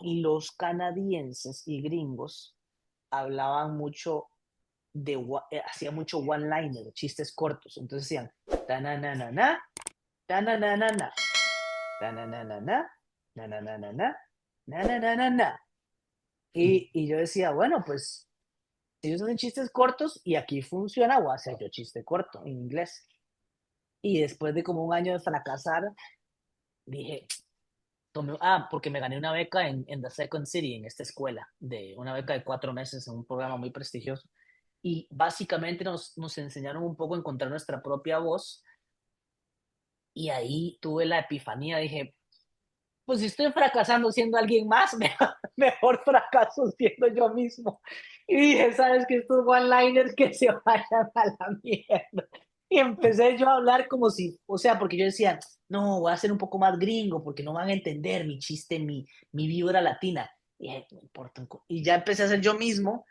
los canadienses y gringos hablaban mucho hacían mucho one-liner, chistes cortos. Entonces decían, ta-na-na-na-na, ta-na-na-na-na, ta-na-na-na-na, na-na-na-na-na, na-na-na-na-na. Y yo decía, bueno, pues si ellos hacen chistes cortos y aquí funciona, voy a hacer yo chiste corto en inglés. Y después de como un año de fracasar, dije, porque me gané una beca en The Second City, en esta escuela, una beca de 4 meses en un programa muy prestigioso. Y básicamente nos enseñaron un poco a encontrar nuestra propia voz. Y ahí tuve la epifanía, dije, pues si estoy fracasando siendo alguien más, mejor fracaso siendo yo mismo. Y dije, ¿sabes qué? Estos one-liners que se vayan a la mierda. Y empecé yo a hablar como si, o sea, porque yo decía, no, voy a ser un poco más gringo porque no van a entender mi chiste, mi vibra latina. Y dije, no importa. Y ya empecé a ser yo mismo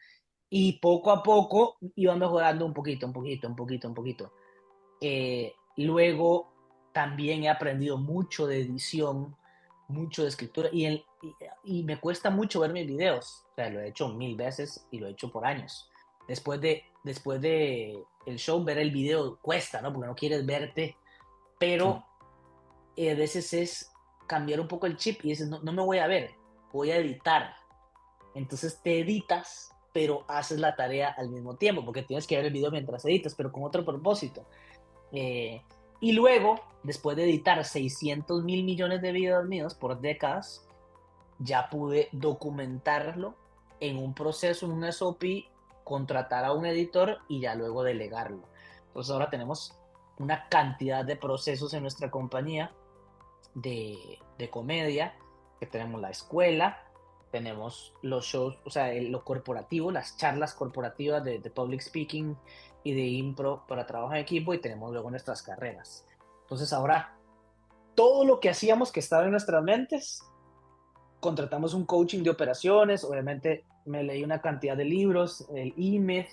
y poco a poco iba mejorando un poquito, un poquito, un poquito, un poquito. Luego también he aprendido mucho de edición, mucho de escritura y me cuesta mucho ver mis videos. O sea, lo he hecho 1000 veces y lo he hecho por años. Después de el show, ver el video cuesta, ¿no? Porque no quieres verte, Sí. pero a veces es cambiar un poco el chip y dices, no, no me voy a ver, voy a editar. Entonces te editas, pero haces la tarea al mismo tiempo, porque tienes que ver el video mientras editas, pero con otro propósito. Eh, y luego, después de editar 600.000 millones de videos míos por décadas, ya pude documentarlo en un proceso, en un SOP, contratar a un editor y ya luego delegarlo. Entonces ahora tenemos una cantidad de procesos en nuestra compañía de comedia, que tenemos la escuela, tenemos los shows, o sea, lo corporativo, las charlas corporativas de public speaking y de impro para trabajo en equipo y tenemos luego nuestras carreras. Entonces ahora todo lo que hacíamos que estaba en nuestras mentes, contratamos un coaching de operaciones, obviamente me leí una cantidad de libros, el E-Myth,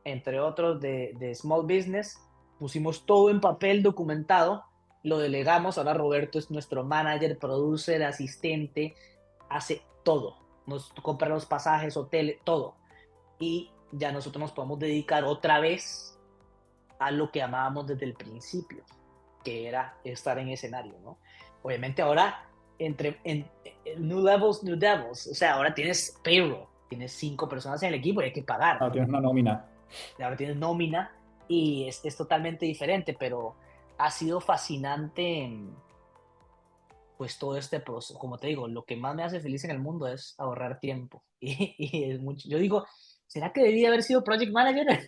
entre otros de Small Business, pusimos todo en papel documentado, lo delegamos, ahora Roberto es nuestro manager, producer, asistente, hace todo, nos compra los pasajes, hoteles, todo. Y ya nosotros nos podemos dedicar otra vez a lo que amábamos desde el principio, que era estar en escenario, ¿no? Obviamente ahora, en New Levels, New Devils, o sea, ahora tienes payroll, tienes 5 personas en el equipo y hay que pagar. Ah, tienes una nómina. Ahora tienes nómina y es totalmente diferente, pero ha sido fascinante, pues todo este proceso. Como te digo, lo que más me hace feliz en el mundo es ahorrar tiempo. Y es mucho. Yo digo, ¿será que debí haber sido project manager?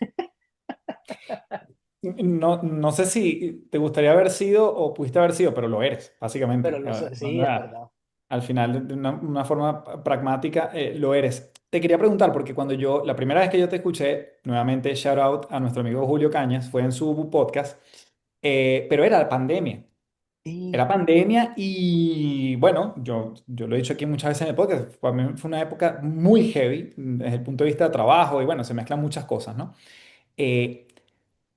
No, no sé si te gustaría haber sido o pudiste haber sido, pero lo eres, básicamente. Pero sí, es verdad. Al final, de una forma pragmática, lo eres. Te quería preguntar, porque la primera vez que yo te escuché, nuevamente shout out a nuestro amigo Julio Cañas, fue en su podcast, pero era pandemia. Era Sí, pandemia y bueno, yo lo he dicho aquí muchas veces en el podcast, para mí fue una época muy heavy desde el punto de vista de trabajo y bueno, se mezclan muchas cosas, ¿no? Eh,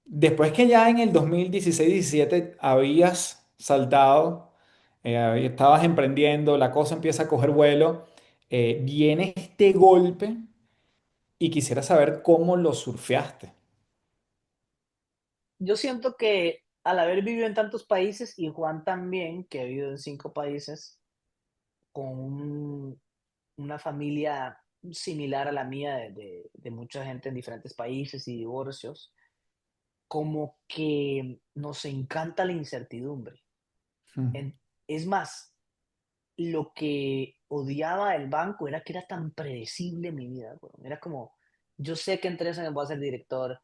Después que ya en el 2016-17 habías saltado, estabas emprendiendo, la cosa empieza a coger vuelo, viene este golpe y quisiera saber cómo lo surfeaste. yo siento que al haber vivido en tantos países y Juan también, que ha vivido en 5 países, con una familia similar a la mía de mucha gente en diferentes países y divorcios, como que nos encanta la incertidumbre. Mm. En- es más, lo que odiaba el banco era que era tan predecible mi vida, weón. Era como, yo sé que en 3 años voy a ser director,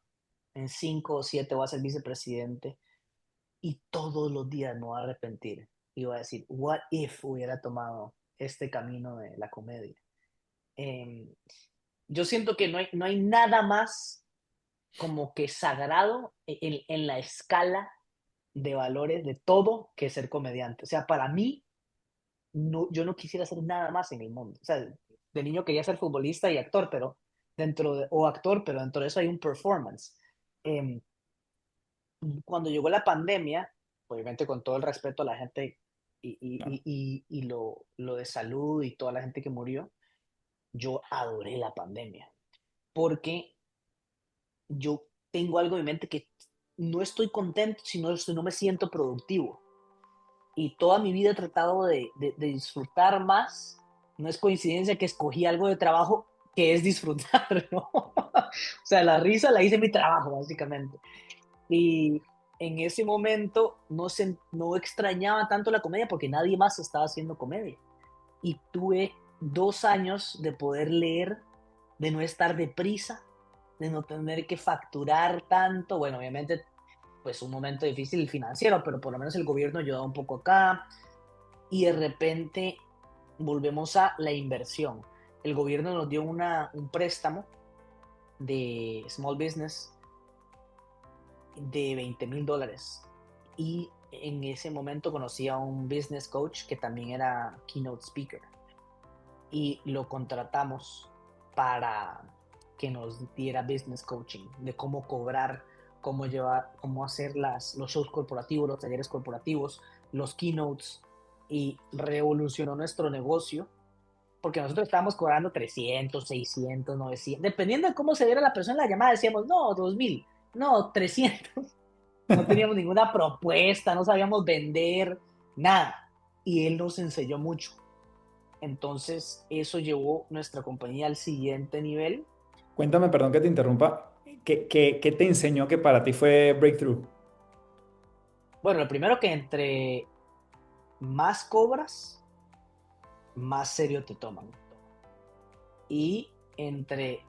en 5 o 7 voy a ser vicepresidente, y todos los días me voy a arrepentir. Y voy a decir, what if hubiera tomado este camino de la comedia. Em, yo siento que no hay nada más como que sagrado en la escala de valores de todo que ser comediante. O sea, para mí, no, yo no quisiera hacer nada más en el mundo. O sea, de niño quería ser futbolista y actor, pero o actor, pero dentro de eso hay un performance. Eh, Cuando llegó la pandemia, obviamente con todo el respeto a la gente Claro. y lo de salud y toda la gente que murió, yo adoré la pandemia, porque yo tengo algo en mi mente que no estoy contento si no me siento productivo. Y toda mi vida he tratado de disfrutar más. No es coincidencia que escogí algo de trabajo que es disfrutar, ¿no? O sea, la risa la hice mi trabajo, básicamente. Y en ese momento no extrañaba tanto la comedia porque nadie más estaba haciendo comedia. Y tuve 2 años de poder leer, de no estar deprisa, de no tener que facturar tanto. Bueno, obviamente, pues un momento difícil financiero, pero por lo menos el gobierno ayudaba un poco acá. Y de repente volvemos a la inversión. El gobierno nos dio un préstamo de Small Business de $20,000. Y en ese momento conocí a un business coach que también era keynote speaker. Y lo contratamos para que nos diera business coaching de cómo cobrar, cómo llevar, cómo hacer los shows corporativos, los talleres corporativos, los keynotes, y revolucionó nuestro negocio porque nosotros estábamos cobrando 300, 600, 900, dependiendo de cómo se viera la persona en la llamada, decíamos, no, 2000, no, 300. No teníamos ninguna propuesta, no sabíamos vender, nada. Y él nos enseñó mucho. Entonces, eso llevó nuestra compañía al siguiente nivel. Cuéntame, perdón que te interrumpa, ¿qué te enseñó que para ti fue breakthrough? Bueno, lo primero que entre más cobras, más serio te toman. Y entre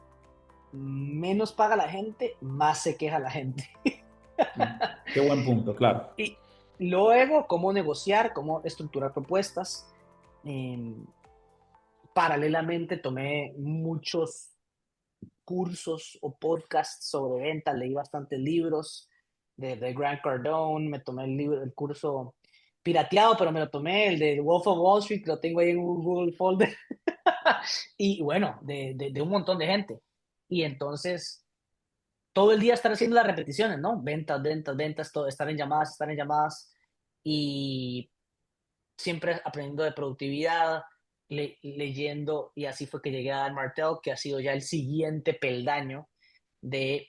menos paga la gente, más se queja la gente. Mm. Qué buen punto, claro. Y luego, cómo negociar, cómo estructurar propuestas. Eh, Paralelamente, tomé muchos cursos o podcasts sobre ventas, leí bastantes libros de Grant Cardone, me tomé el curso pirateado, pero me lo tomé, el de Wolf of Wall Street, lo tengo ahí en un Google Folder, y bueno, de un montón de gente. Y entonces, todo el día estar haciendo las repeticiones, ¿no? Ventas, ventas, ventas, todo, estar en llamadas, y siempre aprendiendo de productividad, leyendo, y así fue que llegué a Dan Martell, que ha sido ya el siguiente peldaño de,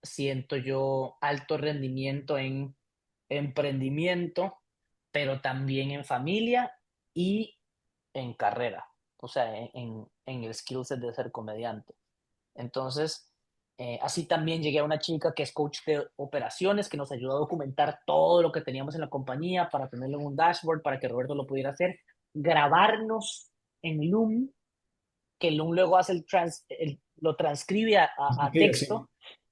siento yo, alto rendimiento en emprendimiento, pero también en familia y en carrera, o sea, en el skill set de ser comediante. Entonces, Así también llegué a una chica que es coach de operaciones, que nos ayudó a documentar todo lo que teníamos en la compañía para tenerlo en un dashboard, para que Roberto lo pudiera hacer, grabarnos en Loom, que Loom luego hace lo transcribe a Sí, sí. texto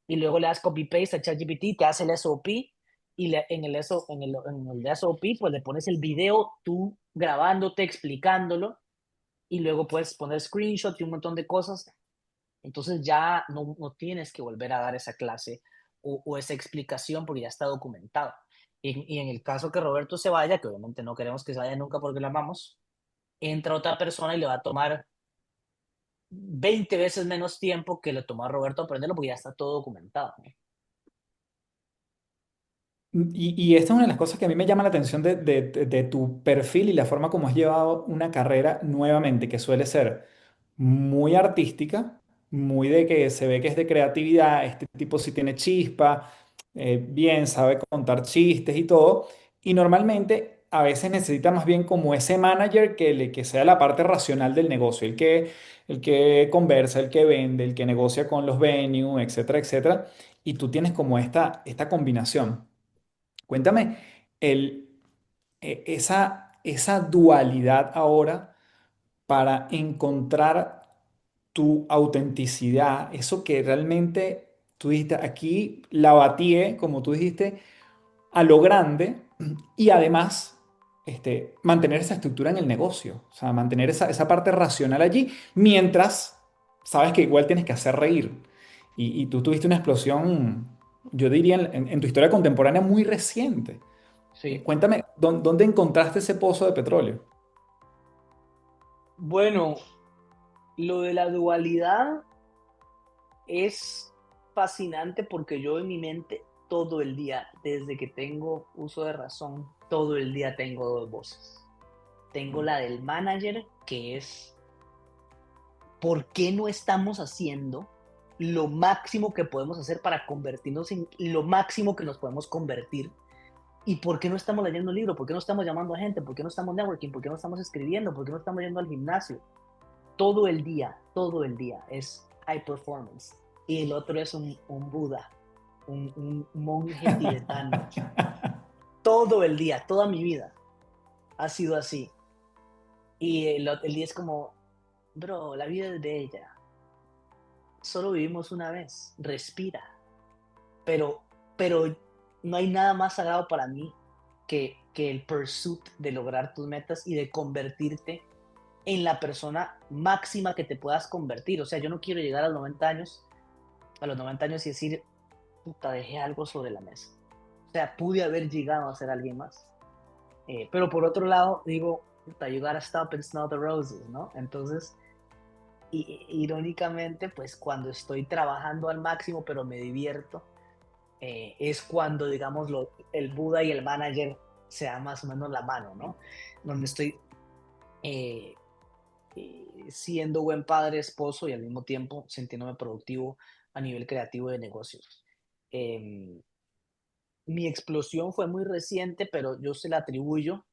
y luego le das copy-paste a ChatGPT, te hace el SOP y en el SOP pues le pones el video tú grabándote, explicándolo y luego puedes poner screenshot y un montón de cosas. Entonces ya no tienes que volver a dar esa clase o esa explicación porque ya está documentado. Y en el caso que Roberto se vaya, que obviamente no queremos que se vaya nunca porque lo amamos, entra otra persona y le va a tomar 20 veces menos tiempo que le tomó a Roberto aprenderlo porque ya está todo documentado, ¿no? Y esta es una de las cosas que a mí me llama la atención de tu perfil y la forma como has llevado una carrera nuevamente, que suele ser muy artística, muy de que se ve que es de creatividad, este tipo sí tiene chispa, bien, sabe contar chistes y todo, y normalmente a veces necesita más bien como ese manager que sea la parte racional del negocio, el que conversa, el que vende, el que negocia con los venues, etcétera, etcétera, y tú tienes como esta combinación. Cuéntame esa dualidad ahora para encontrar tu autenticidad, eso que realmente tú dijiste, aquí la batí, como tú dijiste, a lo grande y además mantener esa estructura en el negocio, o sea, mantener esa parte racional allí, mientras sabes que igual tienes que hacer reír. Y tú tuviste una explosión, yo diría, en tu historia contemporánea muy reciente. Sí. Cuéntame, ¿dónde encontraste ese pozo de petróleo? Bueno, lo de la dualidad es fascinante porque yo en mi mente todo el día, desde que tengo uso de razón, todo el día tengo dos voces. Tengo la del manager, que es ¿por qué no estamos haciendo lo máximo que podemos hacer para convertirnos en lo máximo que nos podemos convertir? ¿Y por qué no estamos leyendo un libro? ¿Por qué no estamos llamando a gente? ¿Por qué no estamos networking? ¿Por qué no estamos escribiendo? ¿Por qué no estamos yendo al gimnasio? Todo el día es high performance. Y el otro es un Buda, un monje tibetano. Todo el día, toda mi vida ha sido así. Y el día es como, bro, la vida es bella. Solo vivimos una vez. Respira. Pero no hay nada más sagrado para mí que el pursuit de lograr tus metas y de convertirte en la persona máxima que te puedas convertir. O sea, yo no quiero llegar a los 90 años y decir, puta, dejé algo sobre la mesa. O sea, pude haber llegado a ser alguien más. Pero por otro lado, digo, puta, you gotta stop and smell the roses, ¿no? Entonces, irónicamente, pues cuando estoy trabajando al máximo, pero me divierto, es cuando, digamos, el Buda y el manager se dan más o menos la mano, ¿no? Donde estoy eh, siendo buen padre, esposo y al mismo tiempo sintiéndome productivo a nivel creativo de negocios. Eh, Mi explosión fue muy reciente, pero yo se la atribuyo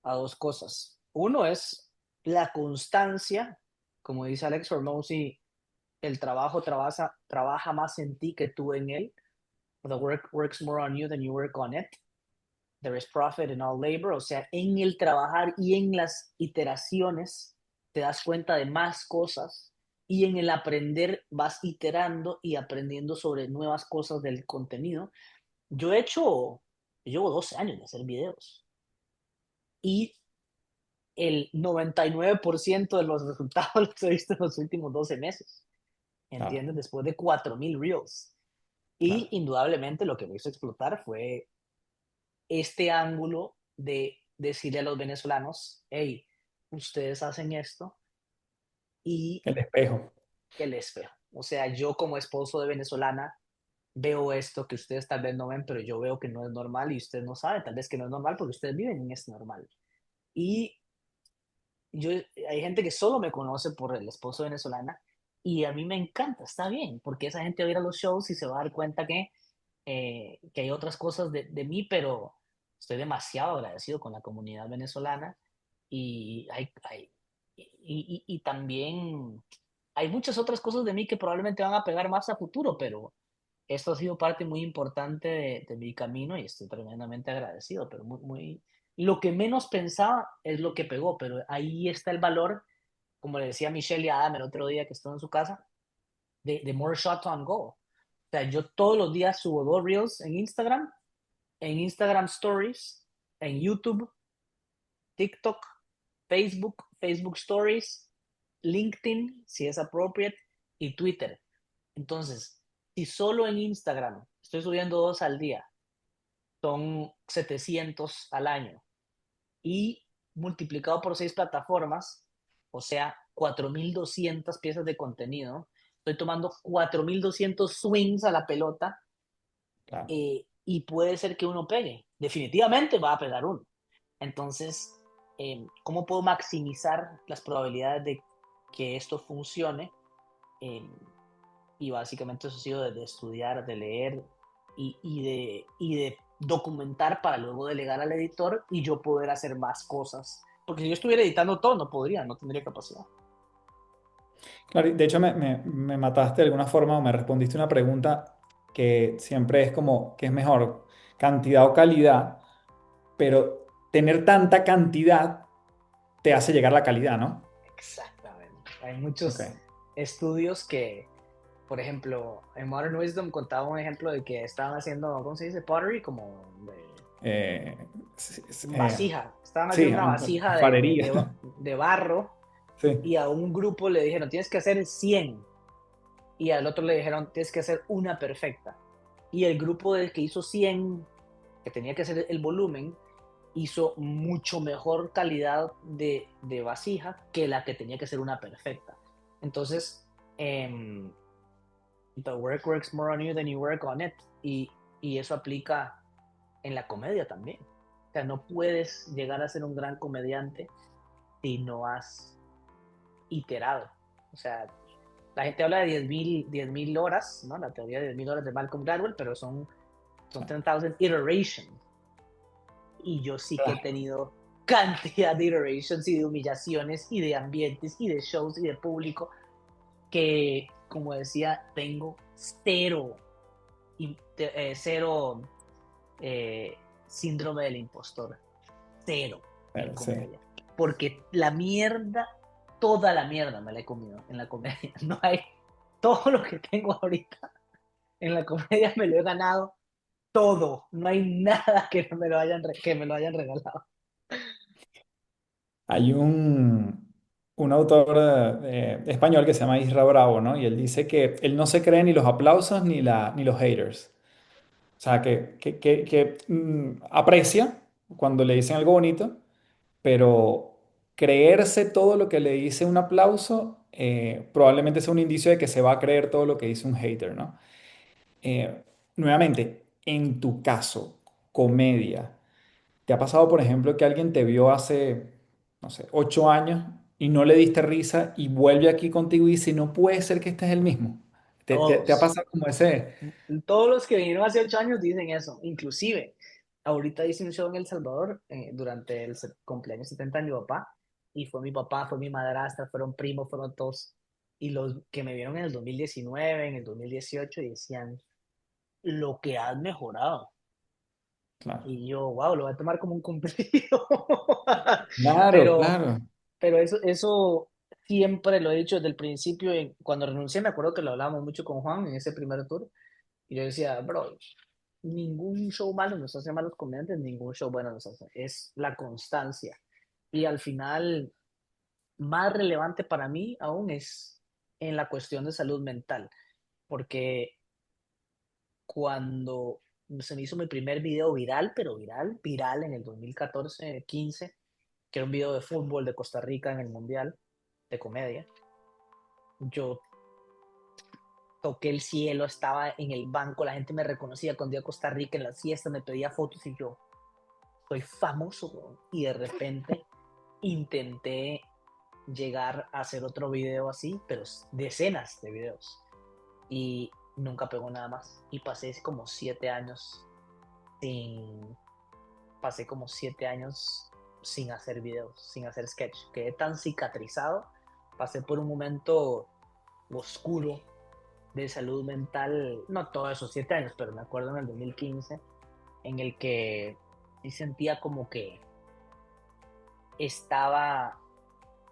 a dos cosas. Uno es la constancia, como dice Alex Hormozy, el trabajo trabaja más en ti que tú en él. The work works more on you than you work on it. There is profit in all labor, o sea, en el trabajar y en las iteraciones te das cuenta de más cosas y en el aprender vas iterando y aprendiendo sobre nuevas cosas del contenido. Yo he hecho, llevo 12 años de hacer videos y el 99% de los resultados los he visto en los últimos 12 meses, Claro, ¿entiendes? Después de 4.000 reels. Y claro. indudablemente lo que me hizo explotar fue este ángulo de decirle a los venezolanos, hey, ustedes hacen esto y El espejo. el espejo. O sea, yo como esposo de venezolana veo esto que ustedes tal vez no ven, pero yo veo que no es normal y ustedes no saben tal vez que no es normal porque ustedes viven en este normal. Y yo, hay gente que solo me conoce por el esposo venezolana y a mí me encanta, está bien, porque esa gente va a ir a los shows y se va a dar cuenta que hay otras cosas de mí, pero estoy demasiado agradecido con la comunidad venezolana y, y también hay muchas otras cosas de mí que probablemente van a pegar más a futuro, pero esto ha sido parte muy importante de mi camino y estoy tremendamente agradecido, pero lo que menos pensaba es lo que pegó, pero ahí está el valor, como le decía Michelle y Adam el otro día que estuvo en su casa, de more shots on goal. O sea, yo todos los días subo 2 reels en Instagram Stories, en YouTube, TikTok, Facebook Stories, LinkedIn, si es appropriate, y Twitter. Entonces, si solo en Instagram estoy subiendo 2 al día, son 700 al año y multiplicado por 6 plataformas, o sea, 4.200 piezas de contenido. Estoy tomando 4.200 swings a la pelota Claro. y puede ser que uno pegue. Definitivamente va a pegar uno. Entonces, ¿cómo puedo maximizar las probabilidades de que esto funcione? Eh, y básicamente eso ha sido de estudiar, de leer y de documentar para luego delegar al editor y yo poder hacer más cosas. Porque si yo estuviera editando todo, no podría, no tendría capacidad. Claro, y de hecho me mataste de alguna forma o me respondiste una pregunta que siempre es como, ¿qué es mejor? ¿Cantidad o calidad? Pero tener tanta cantidad te hace llegar la calidad, ¿no? Exactamente. Hay Ok. muchos estudios que, por ejemplo, en Modern Wisdom contaba un ejemplo de que estaban haciendo, ¿cómo se dice? Pottery, como Eh, sí, vasija. Estaban sí, haciendo una vasija alfarería. de barro Sí, y a un grupo le dijeron, tienes que hacer 100 y al otro le dijeron, tienes que hacer una perfecta. Y el grupo del que hizo 100 que tenía que hacer el volumen, hizo mucho mejor calidad de vasija que la que tenía que ser una perfecta. Entonces, the work works more on you than you work on it. Y eso aplica en la comedia también. O sea, no puedes llegar a ser un gran comediante si no has iterado. O sea, la gente habla de 10,000 horas, ¿no? La teoría de 10,000 horas de Malcolm Gladwell, pero son 10,000 iterations. Y yo sí que he claro. tenido cantidad de iterations y de humillaciones y de ambientes y de shows y de público que, como decía, tengo cero síndrome del impostor, cero en Pero sí. comedia. Porque la mierda, toda la mierda me la he comido en la comedia. No hay, todo lo que tengo ahorita en la comedia me lo he ganado todo. No hay nada que que me lo hayan regalado. Hay un autor español que se llama Isra Bravo, ¿no? Y él dice que él no se cree ni los aplausos ni los haters. O sea, que aprecia cuando le dicen algo bonito, pero creerse todo lo que le dice un aplauso probablemente sea un indicio de que se va a creer todo lo que dice un hater, ¿no? Nuevamente, en tu caso, comedia. ¿Te ha pasado, por ejemplo, que alguien te vio hace, no sé, 8 años y no le diste risa y vuelve aquí contigo y dice, no puede ser que este es el mismo? ¿Te ha Todos. pasado como ese? Todos los que vinieron hace 8 años dicen eso. Inclusive, ahorita hice un show en El Salvador durante el cumpleaños 70 de mi papá. Y fue mi papá, fue mi madrastra, fueron primos, fueron todos. Y los que me vieron en el 2019, en el 2018, y decían, lo que has mejorado. Claro, Y yo, wow, lo voy a tomar como un cumplido. claro, Pero, claro. pero eso siempre lo he dicho desde el principio. Cuando renuncié, me acuerdo que lo hablábamos mucho con Juan en ese primer tour. Y yo decía, bro, ningún show malo nos hace malos comediantes, ningún show bueno nos hace. Es la constancia. Y al final, más relevante para mí aún es en la cuestión de salud mental. Porque cuando se me hizo mi primer video viral, pero viral, viral en el 2014-15, que era un video de fútbol de Costa Rica en el Mundial de comedia, yo toqué el cielo, estaba en el banco, la gente me reconocía cuando iba a Costa Rica en las fiestas, me pedía fotos y yo, soy famoso, bro. Y de repente intenté llegar a hacer otro video así, pero decenas de videos. Y nunca pegó nada más. Y como 7 años sin, pasé como 7 años sin hacer videos, sin hacer sketch. Quedé tan cicatrizado, pasé por un momento oscuro de salud mental, no todos esos 7 años, pero me acuerdo en el 2015, en el que sí sentía como que estaba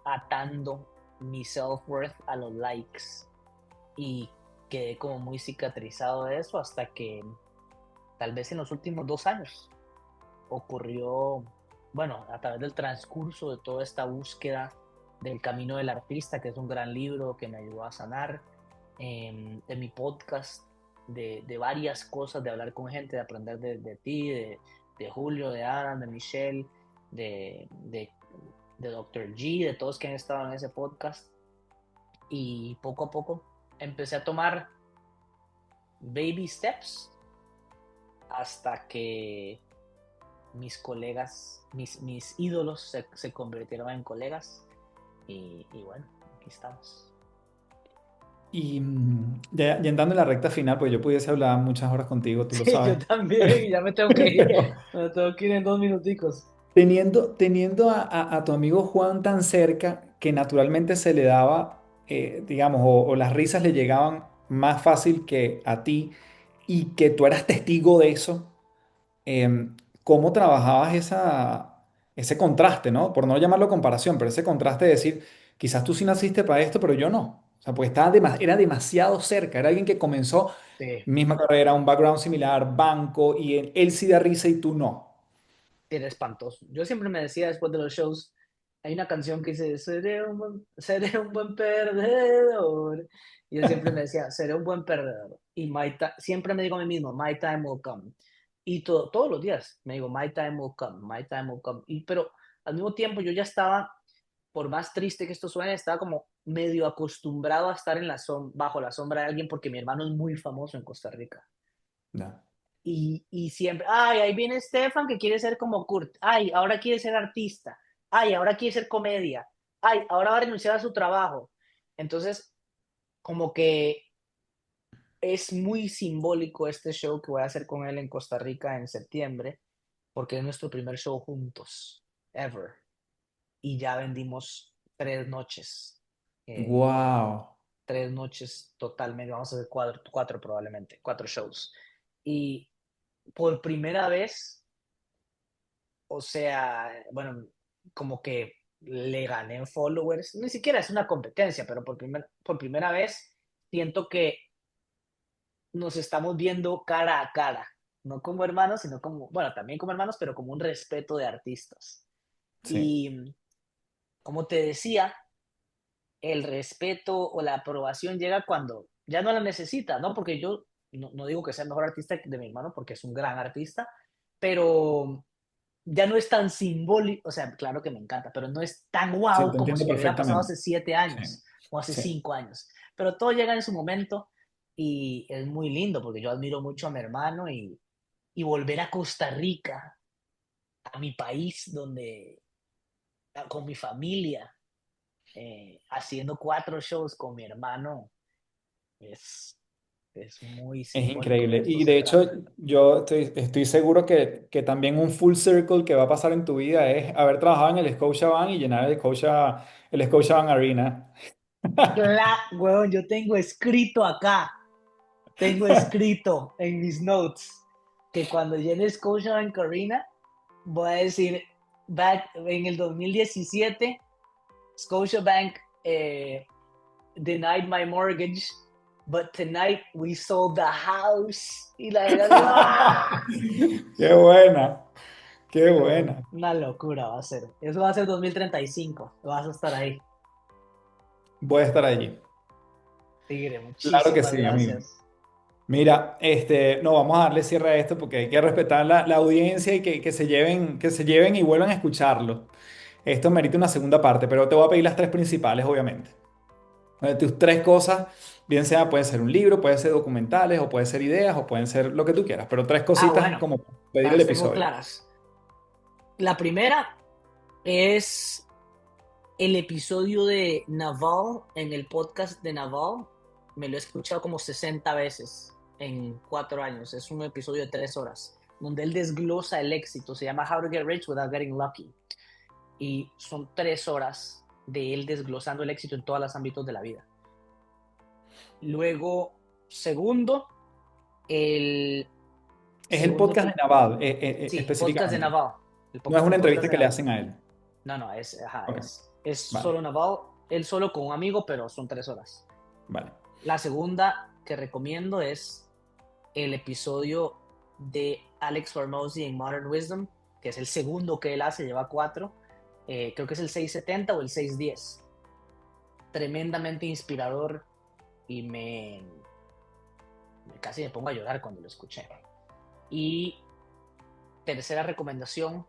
atando mi self-worth a los likes y quedé como muy cicatrizado de eso hasta que tal vez en los últimos 2 años ocurrió, bueno, a través del transcurso de toda esta búsqueda del camino del artista, que es un gran libro que me ayudó a sanar, de mi podcast, de varias cosas, de hablar con gente, de aprender de ti, de Julio, de Adam, de Michelle, de, de, de Dr. G, de todos que han estado en ese podcast. Y poco a poco empecé a tomar baby steps hasta que mis colegas, mis ídolos se convirtieron en colegas y bueno, aquí estamos. Y ya entrando en la recta final, pues yo pudiese hablar muchas horas contigo, tú lo Sí, yo sabes. también, ya me tengo que ir, Pero me tengo que ir en 2 minuticos. teniendo a tu amigo Juan tan cerca, que naturalmente se le daba, digamos, o las risas le llegaban más fácil que a ti, y que tú eras testigo de eso, ¿cómo trabajabas ese contraste, ¿no? Por no llamarlo comparación, pero ese contraste de decir, quizás tú sí naciste para esto, pero yo no. O sea, pues era demasiado cerca, era alguien que comenzó Sí, misma carrera, un background similar, banco, y él sí da risa y tú no. era espantoso. Yo siempre me decía después de los shows, hay una canción que dice, seré un buen perdedor. Y yo siempre me decía, seré un buen perdedor. Y siempre me digo a mí mismo, my time will come. Y todos los días me digo, my time will come, my time will come. Pero al mismo tiempo yo ya estaba, por más triste que esto suene, estaba como medio acostumbrado a estar bajo la sombra de alguien porque mi hermano es muy famoso en Costa Rica. No. Y siempre, ay, ahí viene Stefan que quiere ser como Kurt, ay, ahora quiere ser artista, ay, ahora quiere ser comedia, ay, ahora va a renunciar a su trabajo. Entonces, como que es muy simbólico este show que voy a hacer con él en Costa Rica en septiembre, porque es nuestro primer show juntos, ever. Y ya vendimos 3 noches. eh, Wow. 3 noches totalmente, vamos a hacer cuatro probablemente, 4 shows. Y por primera vez, o sea, bueno, como que le gané en followers, ni siquiera es una competencia, pero por primera vez siento que nos estamos viendo cara a cara, no como hermanos, sino como, bueno, también como hermanos, pero como un respeto de artistas. Sí, Y como te decía, el respeto o la aprobación llega cuando ya no la necesita, ¿no? Porque yo no digo que sea el mejor artista de mi hermano, porque es un gran artista, pero ya no es tan simbólico, o sea, claro que me encanta, pero no es tan sí, wow te como entiendo si me hubiera pasado perfectamente. hace siete Sí, años o hace sí. 5 años. Pero todo llega en su momento y es muy lindo porque yo admiro mucho a mi hermano y volver a Costa Rica, a mi país, con mi familia, haciendo 4 shows con mi hermano, es, es muy Es simbólico. De increíble. esto Y se de hecho, trata. yo estoy seguro que también un full circle que va a pasar en tu vida es haber trabajado en el Scotiabank y llenar el Scotiabank Arena. Weón, yo tengo escrito acá. Tengo escrito en mis notes que cuando llene Scotiabank Arena voy a decir, back en el 2017, Scotiabank denied my mortgage, but tonight we sold the house. Y la verdad, ¡ah! Qué buena, qué Weón, buena. una locura va a ser. Eso va a ser 2035. Vas a estar ahí. Voy a estar allí. Tigre, Claro que muchísimas sí, amigo. gracias. Mira, no vamos a darle cierre a esto porque hay que respetar la audiencia y que se lleven y vuelvan a escucharlo. Esto merita una segunda parte, pero te voy a pedir las tres principales, obviamente. Tus tres cosas, bien sea, puede ser un libro, puede ser documentales, o puede ser ideas, o pueden ser lo que tú quieras, pero tres Ah, cositas bueno, como pedir el las tengo episodio. claras. La primera es el episodio de Naval en el podcast de Naval. Me lo he escuchado como 60 veces en 4 años. Es un episodio de 3 horas donde él desglosa el éxito. Se llama How to Get Rich Without Getting Lucky. Y son 3 horas de él desglosando el éxito en todos los ámbitos de la vida. Luego, segundo, el Es el segundo podcast de que... Navad, Sí, podcast de específicamente. Naval. No es El una podcast entrevista de que le Naval. hacen a él. No, no, es, ajá, Ok, es vale, solo Naval. Él solo con un amigo, pero son 3 horas. vale. La segunda que recomiendo es el episodio de Alex Hormozy en Modern Wisdom, que es el segundo que él hace, lleva 4. Creo que es el 670 o el 610. Tremendamente inspirador y casi me pongo a llorar cuando lo escuché. Y tercera recomendación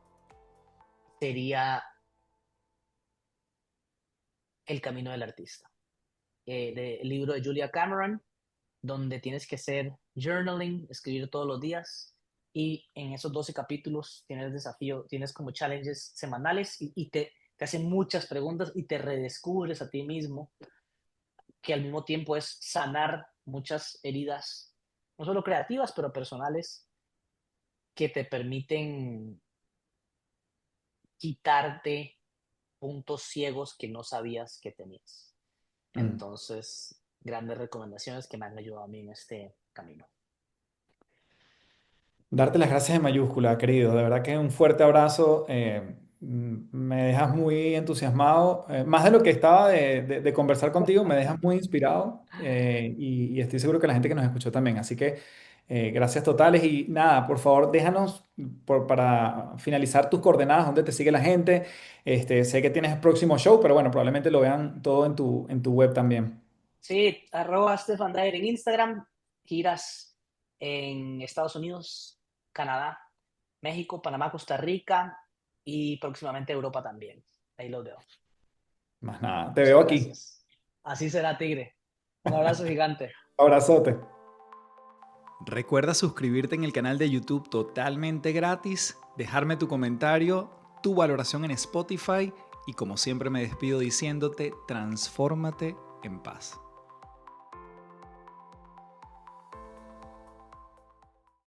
sería El camino del artista, el libro de Julia Cameron, donde tienes que hacer journaling, escribir todos los días, y en esos 12 capítulos tienes desafío, tienes como challenges semanales y te hacen muchas preguntas y te redescubres a ti mismo, que al mismo tiempo es sanar muchas heridas, no solo creativas, pero personales, que te permiten quitarte puntos ciegos que no sabías que tenías. Mm. Entonces, grandes recomendaciones que me han ayudado a mí en este camino. Darte las gracias en mayúscula, querido. De verdad que un fuerte abrazo. Me dejas muy entusiasmado. Más de lo que estaba de conversar contigo, me dejas muy inspirado. Y estoy seguro que la gente que nos escuchó también. Así que gracias totales. Y nada, por favor, déjanos para finalizar tus coordenadas, dónde te sigue la gente. Sé que tienes el próximo show, pero bueno, probablemente lo vean todo en tu web también. Sí, @Stefan Dyer en Instagram, giras en Estados Unidos, Canadá, México, Panamá, Costa Rica y próximamente Europa también. Ahí los veo. Más nada, te veo Muchas aquí. gracias. Así será, Tigre. Un abrazo gigante. Abrazote. Recuerda suscribirte en el canal de YouTube totalmente gratis, dejarme tu comentario, tu valoración en Spotify y como siempre me despido diciéndote, transfórmate en paz.